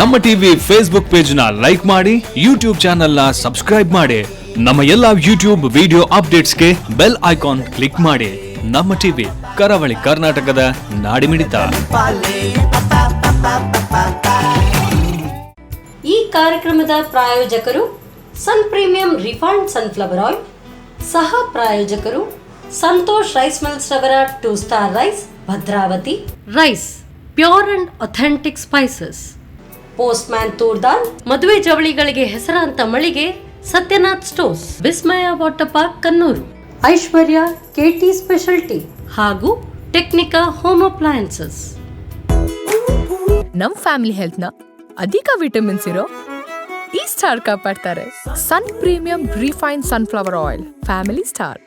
ನಮ್ಮ TV Facebook page ನ like ಮಾಡಿ, ಯೂಟ್ಯೂಬ್ ಚಾನೆಲ್ ನ ಸಬ್ಸ್ಕ್ರೈಬ್ ಮಾಡಿ. ನಮ್ಮ ಎಲ್ಲಾ ಯೂಟ್ಯೂಬ್ ವಿಡಿಯೋ ಅಪ್ಡೇಟ್ಸ್ಗೆ ಬೆಲ್ ಐಕಾನ್ ಕ್ಲಿಕ್ ಮಾಡಿ. ನಮ್ಮ ಟಿವಿ ಕರಾವಳಿ ಕರ್ನಾಟಕದ ನಾಡಿಮಿಡಿತ. ಈ ಕಾರ್ಯಕ್ರಮದ ಪ್ರಾಯೋಜಕರು Sun premium refined sunflower oil, ಸಹ ಪ್ರಾಯೋಜಕರು ಸಂತೋಷ್ ರೈಸ್ ಮಿಲ್ಸ್ ರವರ 2 star rice, Bhadravati rice, pure and authentic spices, postman toor dal, ಮದುವೆ ಜವಳಿಗಳಿಗೆ ಹೆಸರಾಂತ ಮಳಿಗೆ Satyanath stores, Vismaya water park Kannur, Aishwarya KT speciality ಹಾಗೂ ಟೆಕ್ನಿಕಾ ಹೋಮ್ ಅಪ್ಲಯನ್ಸಸ್. ನಮ್ ಫ್ಯಾಮಿಲಿ ಹೆಲ್ತ್ ನ ಅಧಿಕ ವಿಟಮಿನ್ಸ್ ಇರೋ ಈ ಸ್ಟಾರ್ ಕಾಪಾಡ್ತಾರೆ. Sun premium refined sunflower oil, family star.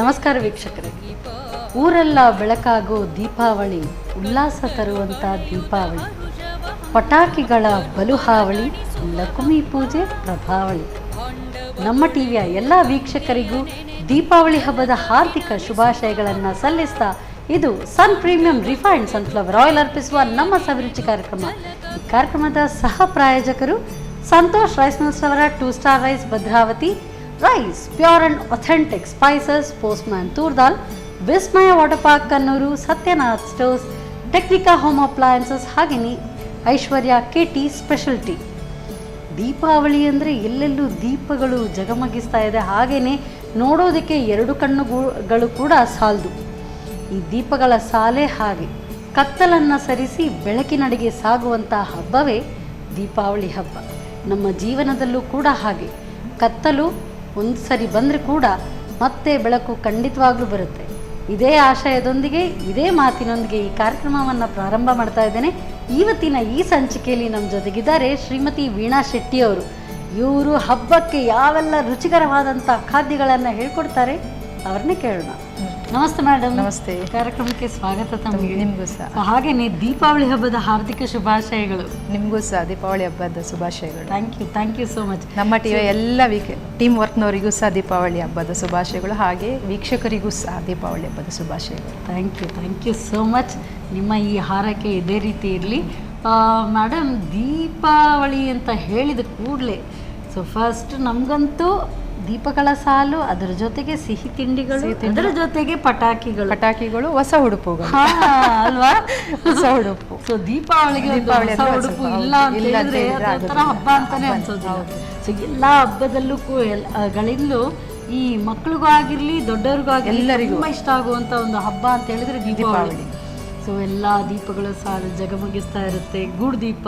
ನಮಸ್ಕಾರ ವೀಕ್ಷಕರೇ. ಊರೆಲ್ಲ ಬೆಳಕಾಗೋ ದೀಪಾವಳಿ, ಉಲ್ಲಾಸ ತರುವಂಥ ದೀಪಾವಳಿ, ಪಟಾಕಿಗಳ ಬಲುಹಾವಳಿ, ಲಕ್ಷ್ಮೀ ಪೂಜೆ ಪ್ರಭಾವಳಿ. ನಮ್ಮ ಟಿವಿಯ ಎಲ್ಲ ವೀಕ್ಷಕರಿಗೂ ದೀಪಾವಳಿ ಹಬ್ಬದ ಹಾರ್ದಿಕ ಶುಭಾಶಯಗಳನ್ನು ಸಲ್ಲಿಸ್ತಾ ಇದು ಸನ್ ಪ್ರೀಮಿಯಂ ರಿಫೈನ್ಡ್ ಸನ್ಫ್ಲವರ್ ಆಯಿಲ್ ಅರ್ಪಿಸುವ ನಮ್ಮ ಸವಿರುಚಿ ಕಾರ್ಯಕ್ರಮ. ಈ ಕಾರ್ಯಕ್ರಮದ ಸಹ ಪ್ರಾಯೋಜಕರು ಸಂತೋಷ್ ರೈಸ್ ಮಿಲ್ಸ್ ರವರ 2 star rice, Bhadravati rice, pure and authentic spices, postman toor dal, Vismaya water park Kannur, Satyanath stores, Technica home appliances, ಹಾಗೆಯೇ ಐಶ್ವರ್ಯ ಕೆಟಿ ಸ್ಪೆಷಾಲಿಟಿ. ದೀಪಾವಳಿ ಅಂದರೆ ಎಲ್ಲೆಲ್ಲೂ ದೀಪಗಳು ಜಗಮಗಿಸ್ತಾ ಇದೆ. ಹಾಗೆಯೇ ನೋಡೋದಕ್ಕೆ 2 ಕಣ್ಣುಗಳು ಕೂಡ ಸಾಲದು. ಈ ದೀಪಗಳ ಸಾಲೆ ಹಾಗೆ ಕತ್ತಲನ್ನು ಸರಿಸಿ ಬೆಳಕಿನಡೆಗೆ ಸಾಗುವಂಥ ಹಬ್ಬವೇ ದೀಪಾವಳಿ ಹಬ್ಬ. ನಮ್ಮ ಜೀವನದಲ್ಲೂ ಕೂಡ ಹಾಗೆ ಕತ್ತಲು ಒಂದು ಸರಿ ಬಂದರೆ ಕೂಡ ಮತ್ತೆ ಬೆಳಕು ಖಂಡಿತವಾಗ್ಲೂ ಬರುತ್ತೆ. ಇದೇ ಆಶಯದೊಂದಿಗೆ, ಇದೇ ಮಾತಿನೊಂದಿಗೆ ಈ ಕಾರ್ಯಕ್ರಮವನ್ನು ಪ್ರಾರಂಭ ಮಾಡ್ತಾ ಇದ್ದೇನೆ. ಇವತ್ತಿನ ಈ ಸಂಚಿಕೆಯಲ್ಲಿ ನಮ್ಮ ಜೊತೆಗಿದ್ದಾರೆ ಶ್ರೀಮತಿ ವೀಣಾ ಶೆಟ್ಟಿ ಅವರು. ಇವರು ಹಬ್ಬಕ್ಕೆ ಯಾವೆಲ್ಲ ರುಚಿಕರವಾದಂಥ ಖಾದ್ಯಗಳನ್ನು ಹೇಳ್ಕೊಡ್ತಾರೆ ಅವ್ರನ್ನೇ ಕೇಳೋಣ. ನಮಸ್ತೆ ಮೇಡಮ್. ನಮಸ್ತೆ. ಕಾರ್ಯಕ್ರಮಕ್ಕೆ ಸ್ವಾಗತ. ತಮಗೆ ನಿಮಗೂ ಸಹ. ಹಾಗೆಯೇ ದೀಪಾವಳಿ ಹಬ್ಬದ ಹಾರ್ದಿಕ ಶುಭಾಶಯಗಳು. ನಿಮಗೂ ಸಹ ದೀಪಾವಳಿ ಹಬ್ಬದ ಶುಭಾಶಯಗಳು. Thank you so much. ನಮ್ಮ ಟಿವಿಯ ಎಲ್ಲ ಟೀಮ್ ವರ್ಕ್ನವರಿಗೂ ಸಹ ದೀಪಾವಳಿ ಹಬ್ಬದ ಶುಭಾಶಯಗಳು, ಹಾಗೆ ವೀಕ್ಷಕರಿಗೂ ಸಹ ದೀಪಾವಳಿ ಹಬ್ಬದ ಶುಭಾಶಯಗಳು. Thank you so much. ನಿಮ್ಮ ಈ ಹಾರೈಕೆ ಇದೇ ರೀತಿ ಇರಲಿ. ಮೇಡಮ್, ದೀಪಾವಳಿ ಅಂತ ಹೇಳಿದ ಕೂಡಲೇ ಫಸ್ಟ್ ನಮಗಂತೂ ದೀಪಗಳ ಸಾಲು, ಅದರ ಜೊತೆಗೆ ಸಿಹಿ ತಿಂಡಿಗಳು, ಅದರ ಜೊತೆಗೆ ಪಟಾಕಿಗಳು, ಹೊಸ ಉಡುಪುಗಳು ಅಲ್ವಾ? ಹೊಸ ಉಡುಪು. ಸೊ ದೀಪಾವಳಿಗೆ ಹೊಸ ಉಡುಪು ಇಲ್ಲ ಅಂತ ಹೇಳಿದ್ರೆ ಅದೊಂಥರ ಹಬ್ಬ ಅಂತಾನೆ ಅನ್ಸೋದು. ಸೊ ಎಲ್ಲ ಹಬ್ಬದಲ್ಲೂ ಗಳಿಂದಲೂ ಈ ಮಕ್ಕಳಿಗೂ ಆಗಿರ್ಲಿ ದೊಡ್ಡವ್ರಿಗೂ ಆಗಿರ್ಲಿ ಎಲ್ಲರಿಗೂ ತುಂಬಾ ಇಷ್ಟ ಆಗುವಂತ ಒಂದು ಹಬ್ಬ ಅಂತ ಹೇಳಿದ್ರೆ ದೀಪಾವಳಿ. ಸೊ ಎಲ್ಲ ದೀಪಗಳು ಸಾಲು ಜಗಮಗಿಸ್ತಾ ಇರುತ್ತೆ. ಗೂಡು ದೀಪ.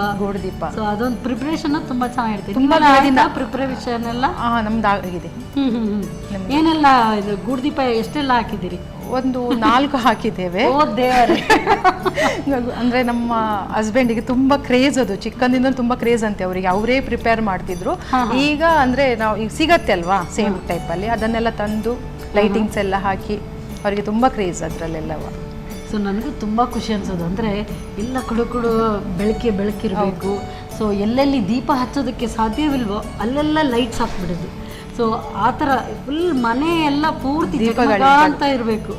ಸೊ ಅದೊಂದು ಪ್ರಿಪರೇಷನ್ ತುಂಬಾ ಚೆನ್ನಾಗಿರುತ್ತೆ. ಪ್ರಿಪರೇಷನ್ ಎಲ್ಲ ನಮ್ದು ಆಗಿದೆ. ಏನೆಲ್ಲ ಇದು ಗೂಡು ದೀಪ ಎಷ್ಟೆಲ್ಲ ಹಾಕಿದ್ದೀರಿ? ಒಂದು 4 ಹಾಕಿದ್ದೇವೆ. ಅಂದ್ರೆ ನಮ್ಮ ಹಸ್ಬೆಂಡಿಗೆ ತುಂಬಾ ಕ್ರೇಜ್, ಅದು ಚಿಕ್ಕಂದಿಂದ ತುಂಬಾ ಕ್ರೇಜ್ ಅಂತೆ ಅವರಿಗೆ. ಅವರೇ ಪ್ರಿಪೇರ್ ಮಾಡ್ತಿದ್ರು. ಈಗ ಅಂದ್ರೆ ನಾವು ಈಗ ಸಿಗತ್ತೆ ಅಲ್ವಾ ಸೇಮ್ ಟೈಪ್ ಅಲ್ಲಿ, ಅದನ್ನೆಲ್ಲ ತಂದು ಲೈಟಿಂಗ್ಸ್ ಎಲ್ಲ ಹಾಕಿ ಅವರಿಗೆ ತುಂಬಾ ಕ್ರೇಜ್ ಅದ್ರಲ್ಲೆಲ್ಲವ. ಸೊ ನನಗೂ ತುಂಬ ಖುಷಿ ಅನ್ಸೋದು ಅಂದರೆ ಎಲ್ಲ ಕುಡು ಬೆಳಕಿರಬೇಕು. ಸೊ ಎಲ್ಲೆಲ್ಲಿ ದೀಪ ಹಚ್ಚೋದಕ್ಕೆ ಸಾಧ್ಯವಿಲ್ವೋ ಅಲ್ಲೆಲ್ಲ ಲೈಟ್ಸ್ ಹಾಕ್ಬಿಡೋದು. ಸೊ ಆ ಥರ ಫುಲ್ ಮನೆ ಎಲ್ಲ ಪೂರ್ತಿ ಅಂತ ಇರಬೇಕು.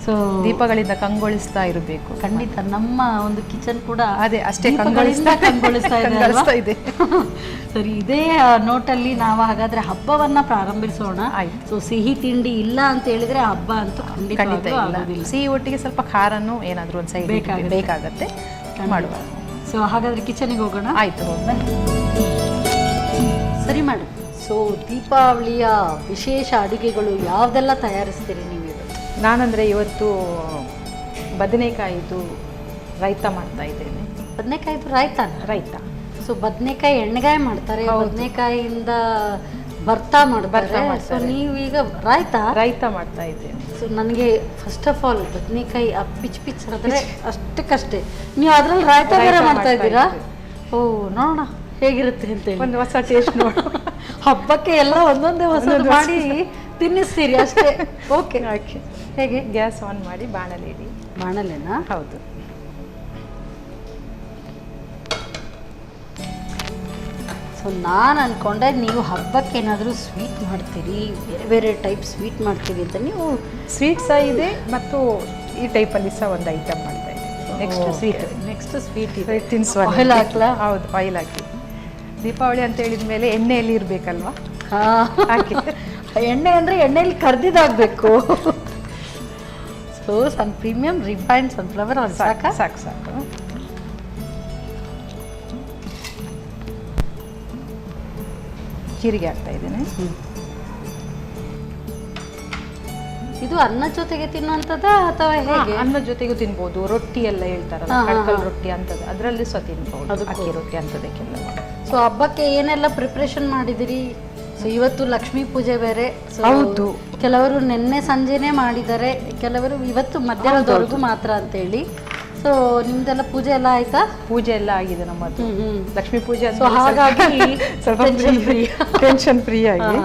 ಸೊ ದೀಪಗಳಿಂದ ಕಂಗೊಳಿಸ್ತಾ ಇರಬೇಕು. ಖಂಡಿತ ನಮ್ಮ ಒಂದು ಕಿಚನ್ ಕೂಡ ಅದೇ ಅಷ್ಟೇ ಕಂಗೊಳಿಸ್ತಾ ಇದೆ. ಸರಿ, ಇದೇ ನೋಟಲ್ಲಿ ನಾವು ಹಾಗಾದ್ರೆ ಹಬ್ಬವನ್ನ ಪ್ರಾರಂಭಿಸೋಣ. ಸೊ ಸಿಹಿ ತಿಂಡಿ ಇಲ್ಲ ಅಂತ ಹೇಳಿದ್ರೆ ಹಬ್ಬ ಅಂತೂ ಖಂಡಿತ ಇಲ್ಲ. ಸಿಹಿ ಒಟ್ಟಿಗೆ ಸ್ವಲ್ಪ ಖಾರನೂ ಏನಾದರೂ ಒಂದು ಸೈಡ್ ಬೇಕಾಗತ್ತೆ ಮಾಡುವ. ಸೊ ಹಾಗಾದ್ರೆ ಕಿಚನಿಗೆ ಹೋಗೋಣ. ಆಯ್ತು, ಸರಿ ಮೇಡಮ್. ಸೊ ದೀಪಾವಳಿಯ ವಿಶೇಷ ಅಡುಗೆಗಳು ಯಾವುದೆಲ್ಲ ತಯಾರಿಸ್ತೀರಿ ನೀವು? ನಾನಂದರೆ ಇವತ್ತು ಬದನೆಕಾಯಿದು ರೈತ ಮಾಡ್ತಾ ಇದ್ದೇನೆ. ಬದನೆಕಾಯಿದು ರೈತ. ಸೊ ಬದನೆಕಾಯಿ ಎಣ್ಣೆಗಾಯಿ ಮಾಡ್ತಾರೆ, ಬದನೆಕಾಯಿಯಿಂದ ಭರ್ತಾ ಮಾಡ್ತಾರೆ. ಸೊ ನೀವು ಈಗ ರೈತ ಮಾಡ್ತಾ ಇದ್ದೇನೆ. ಸೊ ನನಗೆ ಫಸ್ಟ್ ಆಫ್ ಆಲ್ ಬದನೆಕಾಯಿ ಪಿಚ್ ಆದರೆ ಅಷ್ಟಕ್ಕಷ್ಟೇ. ನೀವು ಅದ್ರಲ್ಲಿ ರಾಯ್ತ ಬೇರೆ ಮಾಡ್ತಾ ಇದ್ದೀರಾ? ಓ, ನೋಡೋಣ ಹೇಗಿರುತ್ತೆ ಅಂತ ಹೇಳಿ. ಒಂದು ಹೊಸ ಟೇಸ್ಟ್ ನೋಡು. ಹಬ್ಬಕ್ಕೆ ಎಲ್ಲ ಒಂದೊಂದೇ ಹೊಸದು ಮಾಡಿ ತಿನ್ನಿಸ್ತೀರಿ ಅಷ್ಟೇ. ಓಕೆ, ಹೇಗೆ? ಗ್ಯಾಸ್ ಆನ್ ಮಾಡಿ ಬಾಣಲೆ ಇಡಿ. ಬಾಣಲೆನಾ? ಹೌದು. ಸೊ ನಾನು ಅನ್ಕೊಂಡೆ ನೀವು ಹಬ್ಬಕ್ಕೆ ಏನಾದರೂ ಸ್ವೀಟ್ ಮಾಡ್ತೀರಿ, ಬೇರೆ ಬೇರೆ ಟೈಪ್ ಸ್ವೀಟ್ ಮಾಡ್ತೀರಿ ಅಂತ. ನೀವು ಸ್ವೀಟ್ ಸಹ ಇದೆ ಮತ್ತು ಈ ಟೈಪಲ್ಲಿ ಸಹ ಒಂದು ಐಟಮ್ ಮಾಡ್ತಾ ಇದ್ದೀನಿ. ನೆಕ್ಸ್ಟ್ ಸ್ವೀಟ್ ತಿನ್ಸುವ. ಆಯಿಲ್ ಹಾಕ್ಲಾ? ಹೌದು, ಆಯಿಲ್ ಹಾಕಿ. ದೀಪಾವಳಿ ಅಂತ ಹೇಳಿದ ಮೇಲೆ ಎಣ್ಣೆಯಲ್ಲಿ ಇರಬೇಕಲ್ವಾ? ಹಾಕಿ. ಎಣ್ಣೆ ಅಂದರೆ ಎಣ್ಣೆಯಲ್ಲಿ ಕರ್ದಿದ್ದಾಗಬೇಕು. So premium refined sunflower oil ಸಾಕು ಸಾಕು ಸಾಕು. ಜೀರಿಗೆ ಹಾಕ್ತಾ ಇದ್ದೇನೆ. ಇದು ಅನ್ನ ಜೊತೆಗೆ ತಿನ್ನುವಂಥದ್ದ ಅಥವಾ ಹೇಗೆ? ಅನ್ನ ಜೊತೆಗೂ ತಿನ್ಬೋದು. ರೊಟ್ಟಿ ಎಲ್ಲ ಹೇಳ್ತಾರಲ್ಲ, ಕಡ್ಕಲ್ ರೊಟ್ಟಿ ಅಂತದ್ದು, ಅದರಲ್ಲಿ ಸಹ ತಿನ್ಬೋದು. ಅಕ್ಕಿ ರೊಟ್ಟಿ ಅಂತದಕ್ಕೆಲ್ಲ. ಸೊ ಹಬ್ಬಕ್ಕೆ ಏನೆಲ್ಲ ಪ್ರಿಪ್ರೇಷನ್ ಮಾಡಿದಿರಿ? ಸೊ ಇವತ್ತು ಲಕ್ಷ್ಮೀ ಪೂಜೆ ಬೇರೆ. ಹೌದು. ಕೆಲವರು ನಿನ್ನೆ ಸಂಜೆನೆ ಮಾಡಿದ್ದಾರೆ, ಕೆಲವರು ಇವತ್ತು ಮಧ್ಯಾಹ್ನದವರೆಗೂ ಮಾತ್ರ ಅಂತೇಳಿ. ಸೊ ನಿಮ್ದೆಲ್ಲ ಪೂಜೆ ಎಲ್ಲ ಆಯ್ತಾ? ಪೂಜೆ ಎಲ್ಲ ಆಗಿದೆ ನಮ್ಮದು. ಲಕ್ಷ್ಮೀ ಪೂಜೆ. ಸೊ ಹಾಗಾಗಿ ಸ್ವಲ್ಪ ಟೆನ್ಷನ್ ಫ್ರೀ ಆಗಿ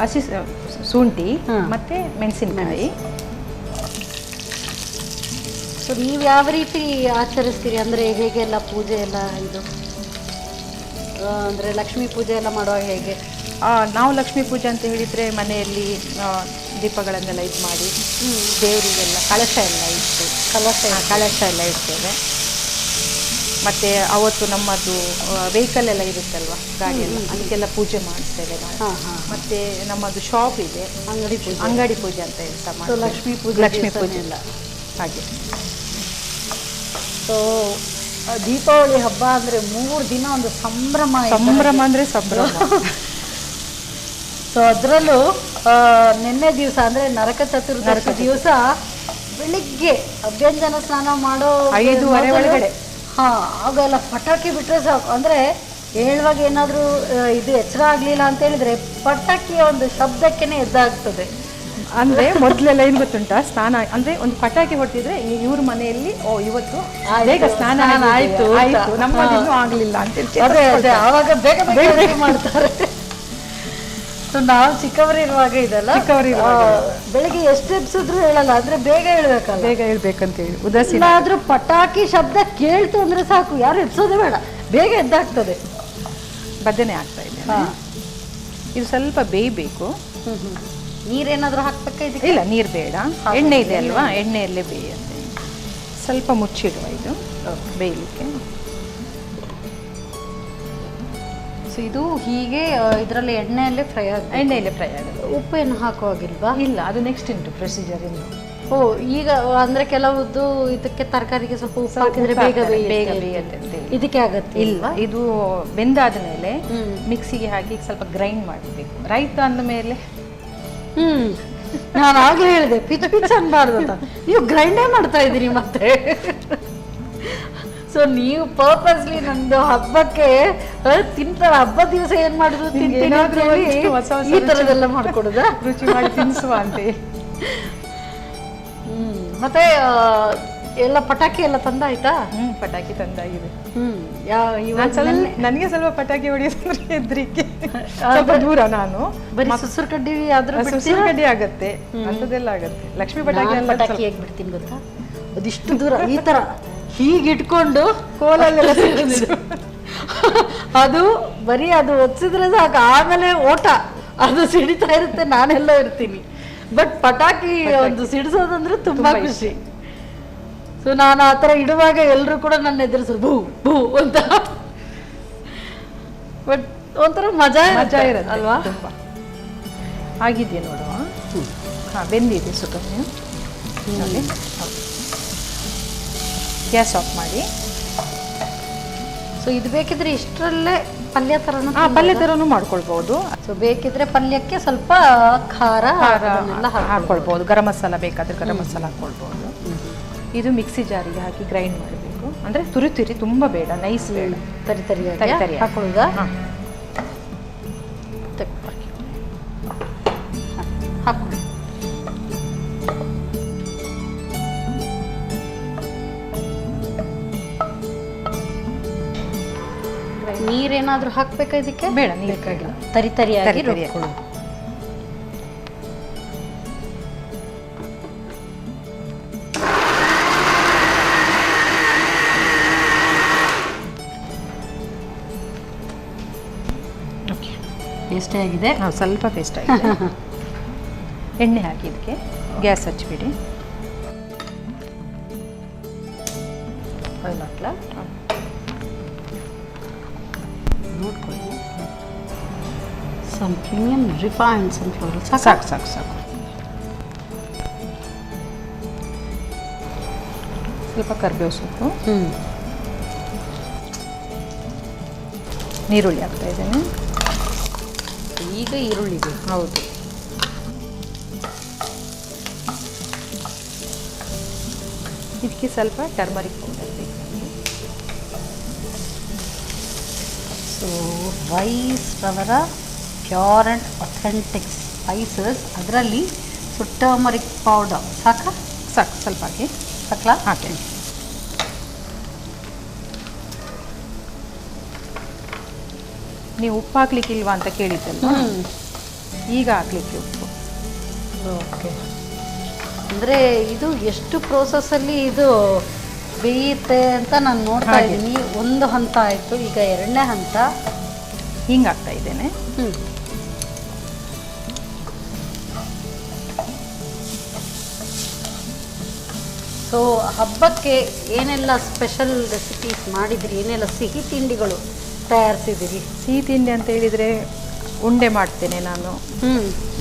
ಹಸಿ ಶುಂಠಿ ಮತ್ತೆ ಮೆಣಸಿನಕಾಯಿ. ಸೊ ನೀವು ಯಾವ ರೀತಿ ಆಚರಿಸ್ತೀರಿ? ಅಂದರೆ ಹೇಗೆಲ್ಲ ಪೂಜೆ ಎಲ್ಲ ಇದು ಅಂದರೆ ಲಕ್ಷ್ಮೀ ಪೂಜೆ ಎಲ್ಲ ಮಾಡುವಾಗ ಹೇಗೆ? ನಾವು ಲಕ್ಷ್ಮೀ ಪೂಜೆ ಅಂತ ಹೇಳಿದರೆ ಮನೆಯಲ್ಲಿ ದೀಪಗಳನ್ನೆಲ್ಲ ಇದು ಮಾಡಿ ದೇವರಿಗೆಲ್ಲ ಕಳಶ ಎಲ್ಲ ಇಟ್ಟು ಕಳಶ ಎಲ್ಲ ಇಡ್ತೇವೆ. ಮತ್ತು ಅವತ್ತು ನಮ್ಮದು ವೆಹಿಕಲ್ ಎಲ್ಲ ಇರುತ್ತಲ್ವ, ಗಾಡಿ ಎಲ್ಲ, ಅದಕ್ಕೆಲ್ಲ ಪೂಜೆ ಮಾಡಿಸ್ತೇವೆ ನಾವು. ಮತ್ತು ನಮ್ಮದು ಶಾಪ್ ಇದೆ, ಅಂಗಡಿ ಪೂಜೆ ಅಂತ ಹೇಳ್ತಾ ಮಾಡಿ. ಲಕ್ಷ್ಮೀ ಪೂಜೆ ಎಲ್ಲ ಹಾಗೆ. ಸೊ ದೀಪಾವಳಿ ಹಬ್ಬ ಅಂದರೆ 3 ದಿನ ಒಂದು ಸಂಭ್ರಮ ಅಂದರೆ ಸಂಭ್ರಮ. ಸೊ ಅದರಲ್ಲೂ ನಿನ್ನೆ ದಿವಸ ಅಂದರೆ ನರಕ ಚತುರ್ದಶಿ ದಿವಸ ಬೆಳಿಗ್ಗೆ ಅಭ್ಯಂಜನ ಸ್ನಾನ ಮಾಡೋ 5:30 ಒಳಗಡೆ ಆಗೆಲ್ಲ ಪಟಾಕಿ ಬಿಟ್ಟರೆ ಸಾಕು. ಅಂದರೆ ಹೇಳುವಾಗ ಏನಾದರೂ ಇದು ಎಚ್ಚರ ಆಗಲಿಲ್ಲ ಅಂತ ಹೇಳಿದರೆ ಪಟಾಕಿಯ ಒಂದು ಶಬ್ದಕ್ಕೇ ಎದ್ದಾಗ್ತದೆ. ಅಂದರೆ ಮೊದಲೆಲ್ಲ ಏನು ಗೊತ್ತುಂಟಾ, ಸ್ನಾನ ಅಂದರೆ ಒಂದು ಪಟಾಕಿ ಹೊಟ್ಟಿದ್ರೆ ಇವ್ರ ಮನೆಯಲ್ಲಿ ಇವತ್ತು ಬೇಗ ಸ್ನಾನ ಆಯಿತು, ನಮ್ಮದಿನ್ನೂ ಆಗಲಿಲ್ಲ ಅಂತ ಅದೇ ಆವಾಗ ಬೇಗ ಬೇಗ ಮಾಡ್ತಾರೆ. ಸೊ ನಾವು ಚಿಕ್ಕವರಿರುವಾಗ ಇದೆಲ್ಲ ಬೆಳಿಗ್ಗೆ ಎಷ್ಟು ಎಬ್ಸಿದ್ರು ಹೇಳಲ್ಲ, ಅಂದರೆ ಬೇಗ ಹೇಳ್ಬೇಕಲ್ಲ, ಬೇಗ ಹೇಳ್ಬೇಕಂತ ಹೇಳಿ ಉದಾಸೀನ. ಇಲ್ಲಾದ್ರೂ ಪಟಾಕಿ ಶಬ್ದ ಕೇಳ್ತು ಅಂದರೆ ಸಾಕು, ಯಾರು ಎಬ್ಸೋದೇ ಬೇಡ, ಬೇಗ ಎದ್ದಾಗ್ತದೆ. ಬದನೆ ಆಗ್ತಾ ಇದೆ. ಇದು ಸ್ವಲ್ಪ ಬೇಯಬೇಕು. ನೀರೇನಾದರೂ ಹಾಕ್ಬೇಕಾ ಇದಕ್ಕೆ? ಇಲ್ಲ, ನೀರು ಬೇಡ, ಎಣ್ಣೆ ಇದೆ ಅಲ್ವಾ, ಎಣ್ಣೆಯಲ್ಲೇ ಬೇಯುತ್ತೆ. ಸ್ವಲ್ಪ ಮುಚ್ಚಿಡುವ ಇದು ಬೇಯಲಿಕ್ಕೆ. ಸೊ ಇದು ಹೀಗೆ ಇದರಲ್ಲಿ ಎಣ್ಣೆಯಲ್ಲೇ ಫ್ರೈ ಆಗುತ್ತೆ. ಎಣ್ಣೆಯಲ್ಲೇ ಫ್ರೈ ಆಗುತ್ತೆ. ಉಪ್ಪು ಏನು ಹಾಕುವಾಗಿಲ್ವಾ? ಇಲ್ಲ, ಅದು ನೆಕ್ಸ್ಟ್ ಉಂಟು ಪ್ರೊಸೀಜರ್ ಇನ್ನು. ಓ, ಈಗ ಅಂದರೆ ಕೆಲವದ್ದು ಇದಕ್ಕೆ ತರಕಾರಿಗೆ ಸ್ವಲ್ಪ ಉಪ್ಪು ಹಾಕಿದ್ರೆ ಬೇಗ ಬೇಯುತ್ತೆ ಅಂತ. ಇದಕ್ಕೆ ಆಗತ್ತೆ ಇಲ್ಲ, ಇದು ಬೆಂದಾದ ಮೇಲೆ ಮಿಕ್ಸಿಗೆ ಹಾಕಿ ಸ್ವಲ್ಪ ಗ್ರೈಂಡ್ ಮಾಡಬೇಕು. ರೈತ ಅಂದ ಮೇಲೆ ನಾನು ಆಗ್ಲೇ ಹೇಳಿದೆ ಪಿಚ್ ಪಿಚ್ ಅನ್ಬಾರ್ದು ಅಂತ, ನೀವು ಗ್ರೈಂಡೇ ಮಾಡ್ತಾ ಇದ್ದೀರಿ ಮತ್ತೆ. ಸೊ ನೀವು ಪರ್ಪಸ್ಲಿ ನಂದು ಹಬ್ಬಕ್ಕೆ ತಿಂತಾರೆ, ಹಬ್ಬದ ದಿವಸ ಏನ್ ಮಾಡಿದ್ರು ಈ ತರದೆಲ್ಲ ಮಾಡ್ಕೊಡುದ, ರುಚಿ ಮಾಡಿ ತಿನ್ಸುವ ಅಂತ. ಮತ್ತೆ ಎಲ್ಲ ಪಟಾಕಿ ಎಲ್ಲ ತಂದಾಯ್ತಾ? ಪಟಾಕಿ ತಂದಾಗಿದೆ. ನನಗೆ ಸ್ವಲ್ಪ ಪಟಾಕಿ ಹೊಡೆಯೋದಂದ್ರೆ ಹೆದ್ರಿಕೆ, ಸ್ವಲ್ಪ ದೂರ. ನಾನು ಬರೀ ಸುಸುರು ಕಡ್ಡಿ ಆದ್ರೂ ಸುಸುರು ಕಡ್ಡಿ ಆಗತ್ತೆ, ಅಂಥದ್ದೆಲ್ಲ ಆಗತ್ತೆ. ಲಕ್ಷ್ಮೀ ಪಟಾಕಿ ಪಟಾಕಿ ಹೇಗೆ ಬಿಡ್ತೀನಿ ಗೊತ್ತಾ, ಅದಿಷ್ಟು ದೂರ ಈ ತರ ಹೀಗಿಟ್ಕೊಂಡು ಕೋಲಲ್ಲೆಲ್ಲ ಅದು ಬರೀ ಅದು ಒತ್ಸಿದ್ರೆ ಸಾಕು, ಆಮೇಲೆ ಓಟ ಅದು ಸಿಡಿತಾ ಇರುತ್ತೆ, ನಾನೆಲ್ಲ ಇರ್ತೀನಿ. ಬಟ್ ಪಟಾಕಿ ಒಂದು ಸಿಡಿಸೋದಂದ್ರೆ ತುಂಬಾ ಖುಷಿ. ಸೊ ನಾನು ಆ ಥರ ಇಡುವಾಗ ಎಲ್ಲರೂ ಕೂಡ ನನ್ನ ಎದುರಿಸೋದು ಭೂ ಭೂ ಅಂತ. ಬಟ್ ಒಂಥರ ಮಜಾ ಇರುತ್ತೆ ಅಲ್ವಾ? ಆಗಿದೆಯಾ ನೋಡುವ. ಹಾಂ, ಬೆಂದಿದೆ ಸುಕನ್ಯಾ. ನೋಡಿ, ಗ್ಯಾಸ್ ಆಫ್ ಮಾಡಿ. ಸೊ ಇದು ಬೇಕಿದ್ರೆ ಇಷ್ಟರಲ್ಲೇ ಪಲ್ಯ ಥರನೂ ಮಾಡ್ಕೊಳ್ಬೋದು. ಸೊ ಬೇಕಿದ್ರೆ ಪಲ್ಯಕ್ಕೆ ಸ್ವಲ್ಪ ಖಾರ ಹಾಕ್ಕೊಳ್ಬೋದು. ಗರಂ ಮಸಾಲ ಬೇಕಾದ್ರೆ ಗರಂ ಮಸಾಲ ಹಾಕ್ಕೊಳ್ಬೋದು. ಇದು ಮಿಕ್ಸಿ ಜಾರಿಗೆ ಹಾಕಿ ಗ್ರೈಂಡ್ ಮಾಡಬೇಕು. ಅಂದರೆ ತುರಿ ತುಂಬ ಬೇಡ, ನೈಸ್ ಬೇಡ, ತರಿ ಹಾಕೊಳ್ಳುದಾ? ಹಾಕೊಳ್ಳಿ. ನೀರೇನಾದ್ರೂ ಹಾಕ್ಬೇಕಾ ಇದಕ್ಕೆ? ಬೇಡ, ನೀರು ಬೇಕಾಗಿಲ್ಲ. ತರಿಯಾಗಿ ತರಿ. ರುಬ್ಕೊಳ್ಳೋದು. ಪೇಸ್ಟೇ ಆಗಿದೆ. ಸ್ವಲ್ಪ ಪೇಸ್ಟ್ ಆಗಿದೆ. ಎಣ್ಣೆ ಹಾಕಿ ಇದಕ್ಕೆ ಗ್ಯಾಸ್ ಹಚ್ಚಿಬಿಡಿ. ಆಯಿಲ್ ಹಾಕ್ಲಾ? ನೋಡ್ಕೊಳ್ಳಿ. Some premium refined sunflower. ಸಾಕು ಸಾಕು ಸಾಕು. ಸ್ವಲ್ಪ ಕರಿಬೇವು ಸೊಪ್ಪು, ನೀರುಳ್ಳಿ ಹಾಕ್ತಾ ಇದ್ದೇನೆ. ಈಗ ಈರುಳ್ಳಿ ಬೇಕು. ಹೌದು. ಇದಕ್ಕೆ ಸ್ವಲ್ಪ ಟರ್ಮರಿಕ್ ಪೌಡರ್ ಬೇಕು. ಸೊ ರೈಸ್ ರವರ ಪ್ಯೂರ್ ಆ್ಯಂಡ್ ಅಥೆಂಟಿಕ್ ಸ್ಪೈಸಸ್, ಅದರಲ್ಲಿ ಟರ್ಮರಿಕ್ ಪೌಡರ್ ಸಾಕಾ? ಸಾಕು, ಸ್ವಲ್ಪ ಹಾಕಿ. ಸಾಕಲಾ? ಹಾಕಿ. ನೀವು ಉಪ್ಪು ಹಾಕ್ಲಿಕ್ಕಿಲ್ವಾ ಅಂತ ಕೇಳಿದ್ದಲ್ಲ, ಈಗ ಹಾಕ್ಲಿಕ್ಕೆ ಉಪ್ಪು. ಓಕೆ. ಅಂದರೆ ಇದು ಎಷ್ಟು ಪ್ರೋಸೆಸ್ಸಲ್ಲಿ ಇದು ಬೇಯುತ್ತೆ ಅಂತ ನಾನು ನೋಡ್ತಾ ಇದ್ದೀನಿ. ಒಂದು ಹಂತ ಆಯಿತು, ಈಗ ಎರಡನೇ ಹಂತ. ಹಿಂಗೆ ಹಾಕ್ತಾ ಇದ್ದೇನೆ. ಸೊ ಹಬ್ಬಕ್ಕೆ ಏನೆಲ್ಲ ಸ್ಪೆಷಲ್ ರೆಸಿಪೀಸ್ ಮಾಡಿದಿರಿ? ಏನೆಲ್ಲ ಸಿಹಿ ತಿಂಡಿಗಳು ತಯಾರಿಸಿದಿರಿ? ಸಿಹಿ ತಿಂಡಿ ಅಂತ ಹೇಳಿದರೆ ಉಂಡೆ ಮಾಡ್ತೇನೆ ನಾನು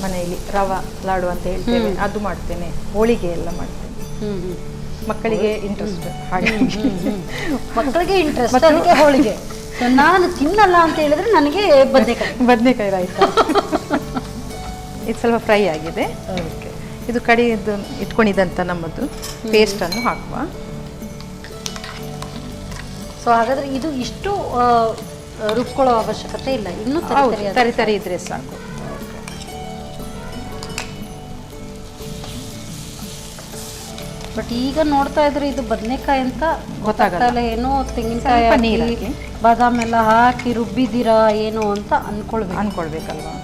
ಮನೆಯಲ್ಲಿ. ರವಾ ಲಾಡು ಅಂತ ಹೇಳ್ತೇವೆ, ಅದು ಮಾಡ್ತೇನೆ. ಹೋಳಿಗೆ ಎಲ್ಲ ಮಾಡ್ತೇನೆ. ಮಕ್ಕಳಿಗೆ ಇಂಟ್ರೆಸ್ಟ್. ಹಾಗೆ ಮಕ್ಕಳಿಗೆ ಇಂಟ್ರೆಸ್ಟ್, ಅದಕ್ಕೆ ಹೋಳಿಗೆ. ನಾನು ತಿನ್ನಲ್ಲ ಅಂತ ಹೇಳಿದ್ರೆ ನನಗೆ ಬದನೆಕಾಯಿ ರಾಯ್ತ. ಇದು ಸ್ವಲ್ಪ ಫ್ರೈ ಆಗಿದೆ. ಓಕೆ. ಇದು ಕಡಿದು ಇಟ್ಕೊಂಡಿದ್ದಂಥ ನಮ್ಮದು ಪೇಸ್ಟನ್ನು ಹಾಕುವ. ಸೊ ಹಾಗಾದರೆ ಇದು ಇಷ್ಟು ರುಬ್ಕೊಳ್ಳೋ ಅವಶ್ಯಕತೆ ಇಲ್ಲ, ಇನ್ನೂ ತರಿ ಇದ್ರೆ ಸಾಕು. ಬಟ್ ಈಗ ನೋಡ್ತಾ ಇದ್ರೆ ಇದು ಬದನೆಕಾಯಿ ಅಂತ ಗೊತ್ತಾಗಲ್ಲ. ಏನೋ ತೆಂಗಿನಕಾಯಿ ಬಾದಾಮ್ ಎಲ್ಲ ಹಾಕಿ ರುಬ್ಬಿದ್ದೀರಾ ಏನೋ ಅಂತ ಅನ್ಕೊಳ್ಬೇಕಲ್ವಾ?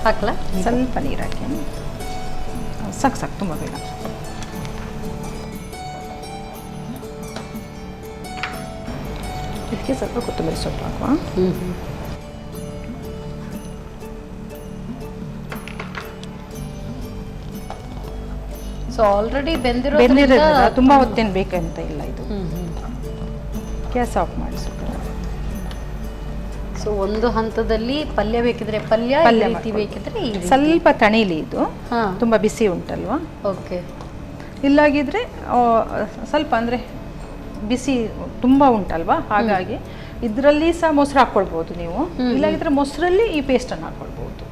ಹಾಕ್ಲಾ? ಸ್ವಲ್ಪ ನೀರು ಹಾಕಿ. ಸಾಕು ಸಾಕು, ತುಂಬ ಬೇಡ. ಇದಕ್ಕೆ ಸ್ವಲ್ಪ ಕೊತ್ತಂಬರಿ ಸೊಪ್ಪು ಹಾಕುವ. ಸೊ ಆಲ್ರೆಡಿ ಬೆಂದಿರೋದ್ರಿಂದ ತುಂಬ ಹೊತ್ತೇನು ಬೇಕಂತ ಇಲ್ಲ. ಇದು ಗ್ಯಾಸ್ ಆಫ್ ಮಾಡಿ ಸ್ವಲ್ಪ. ಸೊ ಒಂದು ಹಂತದಲ್ಲಿ ಪಲ್ಯ ಬೇಕಿದ್ರೆ ಪಲ್ಯ ರೀತಿ ಬೇಕಿದ್ರೆ ಸ್ವಲ್ಪ ತಣಿಲಿ. ಇದು ತುಂಬ ಬಿಸಿ ಉಂಟಲ್ವಾ? ಓಕೆ. ಇಲ್ಲಾಗಿದ್ರೆ ಸ್ವಲ್ಪ ಅಂದರೆ ಬಿಸಿ ತುಂಬ ಉಂಟಲ್ವಾ, ಹಾಗಾಗಿ ಇದರಲ್ಲಿ ಸಹ ಮೊಸರು ಹಾಕ್ಕೊಳ್ಬೋದು ನೀವು. ಇಲ್ಲಾಗಿದ್ರೆ ಮೊಸರಲ್ಲಿ ಈ ಪೇಸ್ಟನ್ನು ಹಾಕ್ಕೊಳ್ಬೋದು.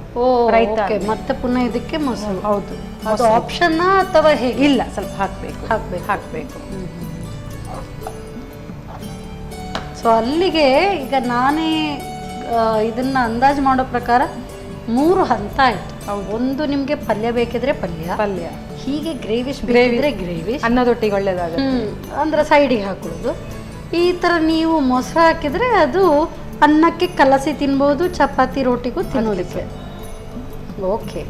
ರೈತ ಮತ್ತೆ ಪುನಃ ಇದಕ್ಕೆ ಮೊಸರು. ಹೌದು. ಅದು ಆಪ್ಷನ್ ಅಥವಾ ಹೇಗೆ? ಇಲ್ಲ, ಸ್ವಲ್ಪ ಹಾಕಬೇಕು. ಸೊ ಅಲ್ಲಿಗೆ ಈಗ ನಾನೇ ಇದನ್ನ ಅಂದಾಜು ಮಾಡೋ ಪ್ರಕಾರ 3 ಹಂತ ಆಯ್ತು. ಒಂದು ನಿಮ್ಗೆ ಪಲ್ಯ ಬೇಕಿದ್ರೆ ಪಲ್ಯ, ಹೀಗೆ ಗ್ರೇವಿಶ್ ಬೇಕಿದ್ರೆ ಗ್ರೇವಿಶ್, ಅನ್ನದೊಟ್ಟಿಗೆ ಒಳ್ಳೇದಾಗುತ್ತೆ ಅಂದ್ರೆ ಸೈಡಿಗೆ ಹಾಕೊಳ್ಳೋದು. ಈ ಥರ ನೀವು ಮೊಸರು ಹಾಕಿದ್ರೆ ಅದು ಅನ್ನಕ್ಕೆ ಕಲಸಿ ತಿನ್ಬೋದು, ಚಪಾತಿ ರೋಟಿಗೂ ತಿನ್ನೋದಕ್ಕೆ. ಓಕೆ.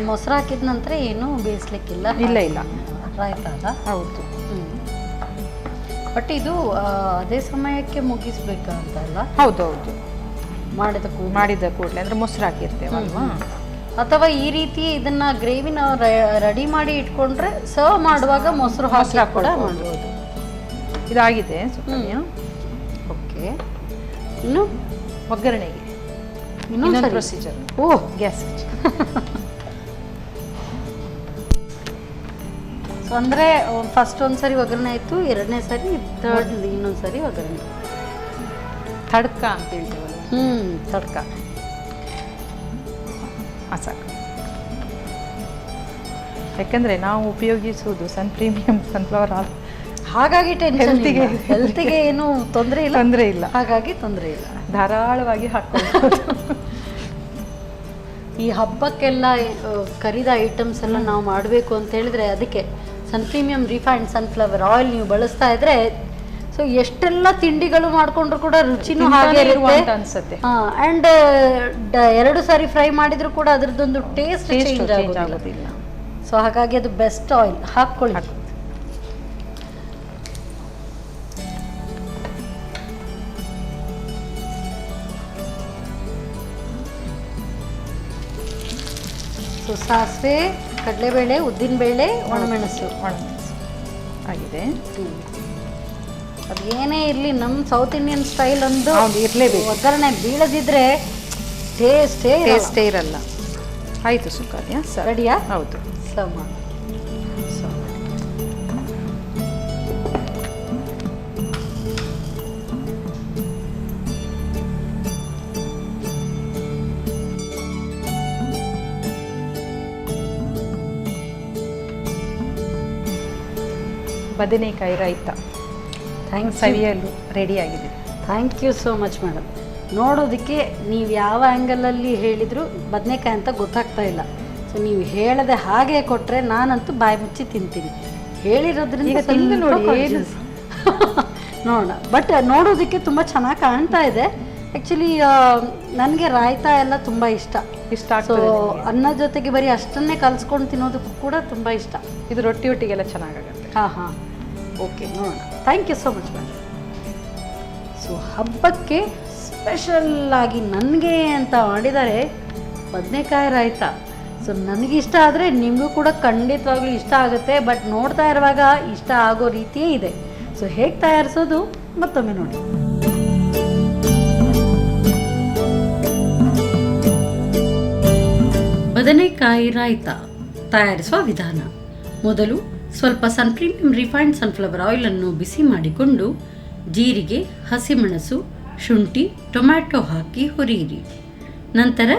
ಮೊಸರು ಹಾಕಿದ ನಂತರ ಏನು ಬೇಯಿಸ್ಲಿಕ್ಕಿಲ್ಲ? ಇಲ್ಲ ರಾಯ್ತ ಅಲ್ಲ? ಹೌದು. ಬಟ್ ಇದು ಅದೇ ಸಮಯಕ್ಕೆ ಮುಗಿಸ್ಬೇಕಂತ ಅಲ್ಲ? ಹೌದು. ಮಾಡಿದ ಕೂಡಲೇ ಅಂದರೆ ಮೊಸರು ಹಾಕಿರ್ತೇವಲ್ವಾ? ಅಥವಾ ಈ ರೀತಿ ಇದನ್ನ ಗ್ರೇವಿನ ರೆಡಿ ಮಾಡಿ ಇಟ್ಕೊಂಡ್ರೆ ಸರ್ವ್ ಮಾಡುವಾಗ ಮೊಸರು ಹಾಕಿ ಕೂಡ ಮಾಡ್ಬೋದು. ಇದಾಗಿದೆ ಸುಕನ್ಯಾ. ಓಕೆ. ಇನ್ನು ಒಗ್ಗರಣೆಗೆ ಇನ್ನೊಂದು ಪ್ರೊಸೀಜರ್. ಗ್ಯಾಸ್ ಸೊ ಅಂದರೆ ಫಸ್ಟ್ ಒಂದ್ಸರಿ ಒಗ್ಗರಣೆ ಆಯಿತು, ಎರಡನೇ ಸರಿ, ಥರ್ಡ್ ಇನ್ನೊಂದು ಸರಿ ಒಗ್ಗರಣೆ. ತಡ್ಕ ಅಂತ ಹೇಳ್ತೇವಲ್ಲ? ತಡ್ಕ. ಸಾಕು. ಯಾಕಂದರೆ ನಾವು ಉಪಯೋಗಿಸುವುದು ಪ್ರೀಮಿಯಂ ಸನ್ಫ್ಲವರ್ ಆಯಿಲ್, ಹಾಗಾಗಿ ಹೆಲ್ತಿಗೆ ಏನು ತೊಂದರೆ ಇಲ್ಲ. ಹಾಗಾಗಿ ತೊಂದರೆ ಇಲ್ಲ, ಧಾರಾಳವಾಗಿ ಹಾಕ್ಕೊಳ್ಬೋದು. ಈ ಹಬ್ಬಕ್ಕೆಲ್ಲ ಕರಿದ ಐಟಮ್ಸ್ ಎಲ್ಲ ನಾವು ಮಾಡಬೇಕು ಅಂತ ಹೇಳಿದ್ರೆ ಅದಕ್ಕೆ ಸನ್ ಪ್ರೀಮಿಯಂ ರಿಫೈನ್ಡ್ ಸನ್ಫ್ಲವರ್ ಆಯಿಲ್ ನೀವು ಬಳಸ್ತಾ ಇದ್ರೆ ಸೊ ಎಷ್ಟೆಲ್ಲ ತಿಂಡಿಗಳು ಮಾಡ್ಕೊಂಡ್ರು ಕೂಡ ರುಚಿನೂ ಹಾಗೆ ಇರುತ್ತೆ ಅನ್ಸುತ್ತೆ. ಅಂಡ್ 2 ಸಾರಿ ಫ್ರೈ ಮಾಡಿದ್ರು ಕೂಡ ಅದ್ರದ್ದೊಂದು ಟೇಸ್ಟ್ ಚೇಂಜ್ ಆಗೋದಿಲ್ಲ. ಸೊ ಹಾಗಾಗಿ ಅದು ಬೆಸ್ಟ್ ಆಯಿಲ್ ಹಾಕೊಳ್ಳಿ. ಸೊ ಸಾಸಿವೆ, ಕಡಲೆಬೇಳೆ, ಉದ್ದಿನಬೇಳೆ, ಒಣಮೆಣಸು ಆಗಿದೆ. ಅದು ಏನೇ ಇರಲಿ ನಮ್ಮ ಸೌತ್ ಇಂಡಿಯನ್ ಸ್ಟೈಲ್ ಒಂದು ಇರಲೇಬೇಕು. ಒಗ್ಗರಣೆ ಬೀಳದಿದ್ರೆ ಟೇಸ್ಟೇ ಇರಲ್ಲ. ಆಯಿತು ಸುಕನ್ಯಾ, ರೆಡಿಯಾ? ಹೌದು. ಸಮ ಬದನೆಕಾಯಿ ರಾಯ್ತ ಸವಿಯಲು ರೆಡಿಯಾಗಿದೆ. Thank you so much madam. ನೋಡೋದಕ್ಕೆ ನೀವು ಯಾವ ಆ್ಯಂಗಲಲ್ಲಿ ಹೇಳಿದರೂ ಬದನೆಕಾಯಿ ಅಂತ ಗೊತ್ತಾಗ್ತಾ ಇಲ್ಲ. ಸೊ ನೀವು ಹೇಳದೆ ಹಾಗೆ ಕೊಟ್ಟರೆ ನಾನಂತೂ ಬಾಯಿ ಮುಚ್ಚಿ ತಿಂತೀನಿ. ಹೇಳಿರೋದ್ರಿಂದ ನೋಡೋಣ. ಬಟ್ ನೋಡೋದಕ್ಕೆ ತುಂಬ ಚೆನ್ನಾಗಿ ಕಾಣ್ತಾ ಇದೆ. ಆ್ಯಕ್ಚುಲಿ ನನಗೆ ರಾಯ್ತಾ ಎಲ್ಲ ತುಂಬ ಇಷ್ಟ. ಸೊ ಅನ್ನ ಜೊತೆಗೆ ಬರೀ ಅಷ್ಟನ್ನೇ ಕಲಿಸ್ಕೊಂಡು ತಿನ್ನೋದಕ್ಕೂ ಕೂಡ ತುಂಬ ಇಷ್ಟ. ಇದು ರೊಟ್ಟಿ ಒಟ್ಟಿಗೆಲ್ಲ ಚೆನ್ನಾಗಾಗುತ್ತೆ. ಹಾಂ ಓಕೆ, ನೋಡೋಣ. Thank you so much madam. So ಹಬ್ಬಕ್ಕೆ ಸ್ಪೆಷಲ್ಲಾಗಿ ನನಗೆ ಅಂತ ಮಾಡಿದ್ದಾರೆ ಬದನೆಕಾಯಿ ರಾಯ್ತ. ಸೊ ನನಗಿಷ್ಟ ಆದರೆ ನಿಮಗೂ ಕೂಡ ಖಂಡಿತವಾಗ್ಲೂ ಇಷ್ಟ ಆಗುತ್ತೆ. ಬಟ್ ನೋಡ್ತಾ ಇರುವಾಗ ಇಷ್ಟ ಆಗೋ ರೀತಿಯೇ ಇದೆ. ಸೊ ಹೇಗೆ ತಯಾರಿಸೋದು ಮತ್ತೊಮ್ಮೆ ನೋಡಿ. ಬದನೆಕಾಯಿ ರಾಯ್ತ ತಯಾರಿಸುವ ವಿಧಾನ. ಮೊದಲು ಸ್ವಲ್ಪ ಸನ್ ಪ್ರೀಮಿಯಂ ರಿಫೈನ್ಡ್ ಸನ್ಫ್ಲವರ್ ಆಯಿಲನ್ನು ಬಿಸಿ ಮಾಡಿಕೊಂಡು ಜೀರಿಗೆ, ಹಸಿಮೆಣಸು, ಶುಂಠಿ, ಟೊಮ್ಯಾಟೊ ಹಾಕಿ ಹುರಿಯಿರಿ. ನಂತರ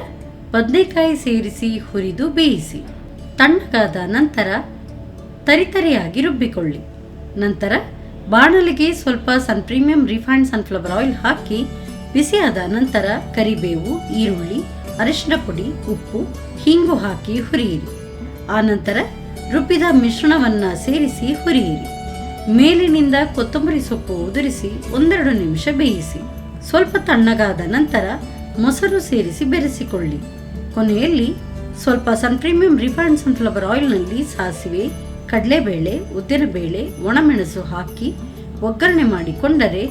ಬದನೆಕಾಯಿ ಸೇರಿಸಿ ಹುರಿದು ಬೇಯಿಸಿ. ತಣ್ಣಗಾದ ನಂತರ ತರಿತರಿಯಾಗಿ ರುಬ್ಬಿಕೊಳ್ಳಿ. ನಂತರ ಬಾಣಲಿಗೆ ಸ್ವಲ್ಪ ಸನ್ ಪ್ರೀಮಿಯಂ ರಿಫೈನ್ಡ್ ಸನ್ಫ್ಲವರ್ ಆಯಿಲ್ ಹಾಕಿ ಬಿಸಿಯಾದ ನಂತರ ಕರಿಬೇವು, ಈರುಳ್ಳಿ, ಅರಿಶಿನ ಪುಡಿ, ಉಪ್ಪು, ಹಿಂಗು ಹಾಕಿ ಹುರಿಯಿರಿ. ಆನಂತರ ರುಬ್ಬಿದ ಮಿಶ್ರಣವನ್ನು ಸೇರಿಸಿ ಹುರಿಯಿರಿ. ಮೇಲಿನಿಂದ ಕೊತ್ತಂಬರಿ ಸೊಪ್ಪು ಉದುರಿಸಿ 1-2 ನಿಮಿಷ ಬೇಯಿಸಿ. ಸ್ವಲ್ಪ ತಣ್ಣಗಾದ ನಂತರ ಮೊಸರು ಸೇರಿಸಿ ಬೆರೆಸಿಕೊಳ್ಳಿ. ಕೊನೆಯಲ್ಲಿ ಸ್ವಲ್ಪ ಸನ್ ಪ್ರೀಮಿಯಂ ರಿಫೈನ್ಡ್ ಸನ್ಫ್ಲವರ್ ಆಯಿಲ್ನಲ್ಲಿ ಸಾಸಿವೆ, ಕಡಲೆಬೇಳೆ, ಉದ್ದಿನಬೇಳೆ, ಒಣಮೆಣಸು ಹಾಕಿ ಒಗ್ಗರಣೆ ಮಾಡಿಕೊಂಡರೆ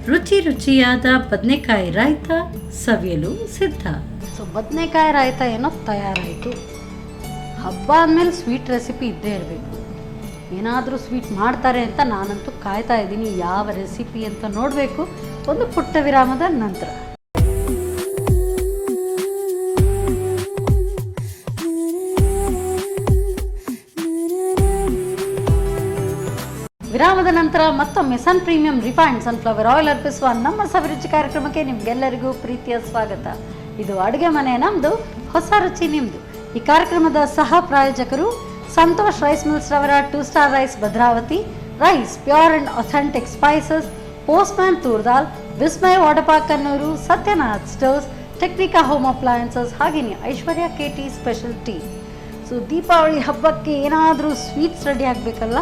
ರುಚಿಯಾದ ಬದನೆಕಾಯಿ ರಾಯ್ತ ಸವಿಯಲು ಸಿದ್ಧ. ಸೊ ಬದನೆಕಾಯಿ ರಾಯ್ತ ಏನೋ ತಯಾರಾಯಿತು. ಹಬ್ಬ ಅಂದಮೇಲೆ ಸ್ವೀಟ್ ರೆಸಿಪಿ ಇದ್ದೇ ಇರಬೇಕು. ಏನಾದರೂ ಸ್ವೀಟ್ ಮಾಡ್ತಾರೆ ಅಂತ ನಾನಂತೂ ಕಾಯ್ತಾ ಇದ್ದೀನಿ. ಯಾವ ರೆಸಿಪಿ ಅಂತ ನೋಡಬೇಕು. ಒಂದು ಪುಟ್ಟ ವಿರಾಮದ ನಂತರ. ವಿರಾಮದ ನಂತರ ಮತ್ತೊಮ್ಮೆ ಸನ್ ಪ್ರೀಮಿಯಂ ರಿಫೈನ್ಡ್ ಸನ್ಫ್ಲವರ್ ಆಯಿಲ್ ಅರ್ಪಿಸುವ ನಮ್ಮ ಸವಿರುಚಿ ಕಾರ್ಯಕ್ರಮಕ್ಕೆ ನಿಮ್ಗೆಲ್ಲರಿಗೂ ಪ್ರೀತಿಯ ಸ್ವಾಗತ. ಇದು ಅಡುಗೆ ಮನೆ ನಮ್ಮದು, ಹೊಸ ರುಚಿ ನಿಮ್ಮದು. ಈ ಕಾರ್ಯಕ್ರಮದ ಸಹ ಪ್ರಾಯೋಜಕರು ಸಂತೋಷ್ ರೈಸ್ ಮಿಲ್ಸ್ ರವರ 2 star rice Bhadravati, rice pure and authentic spices, postman toor dal, Vismaya water park Kannur, Satyanath stores, Technica home appliances, ಹಾಗೆಯೇ Aishwarya KT special tea. So Deepavali ಹಬ್ಬಕ್ಕೆ ಏನಾದರೂ ಸ್ವೀಟ್ಸ್ ರೆಡಿ ಆಗಬೇಕಲ್ಲ.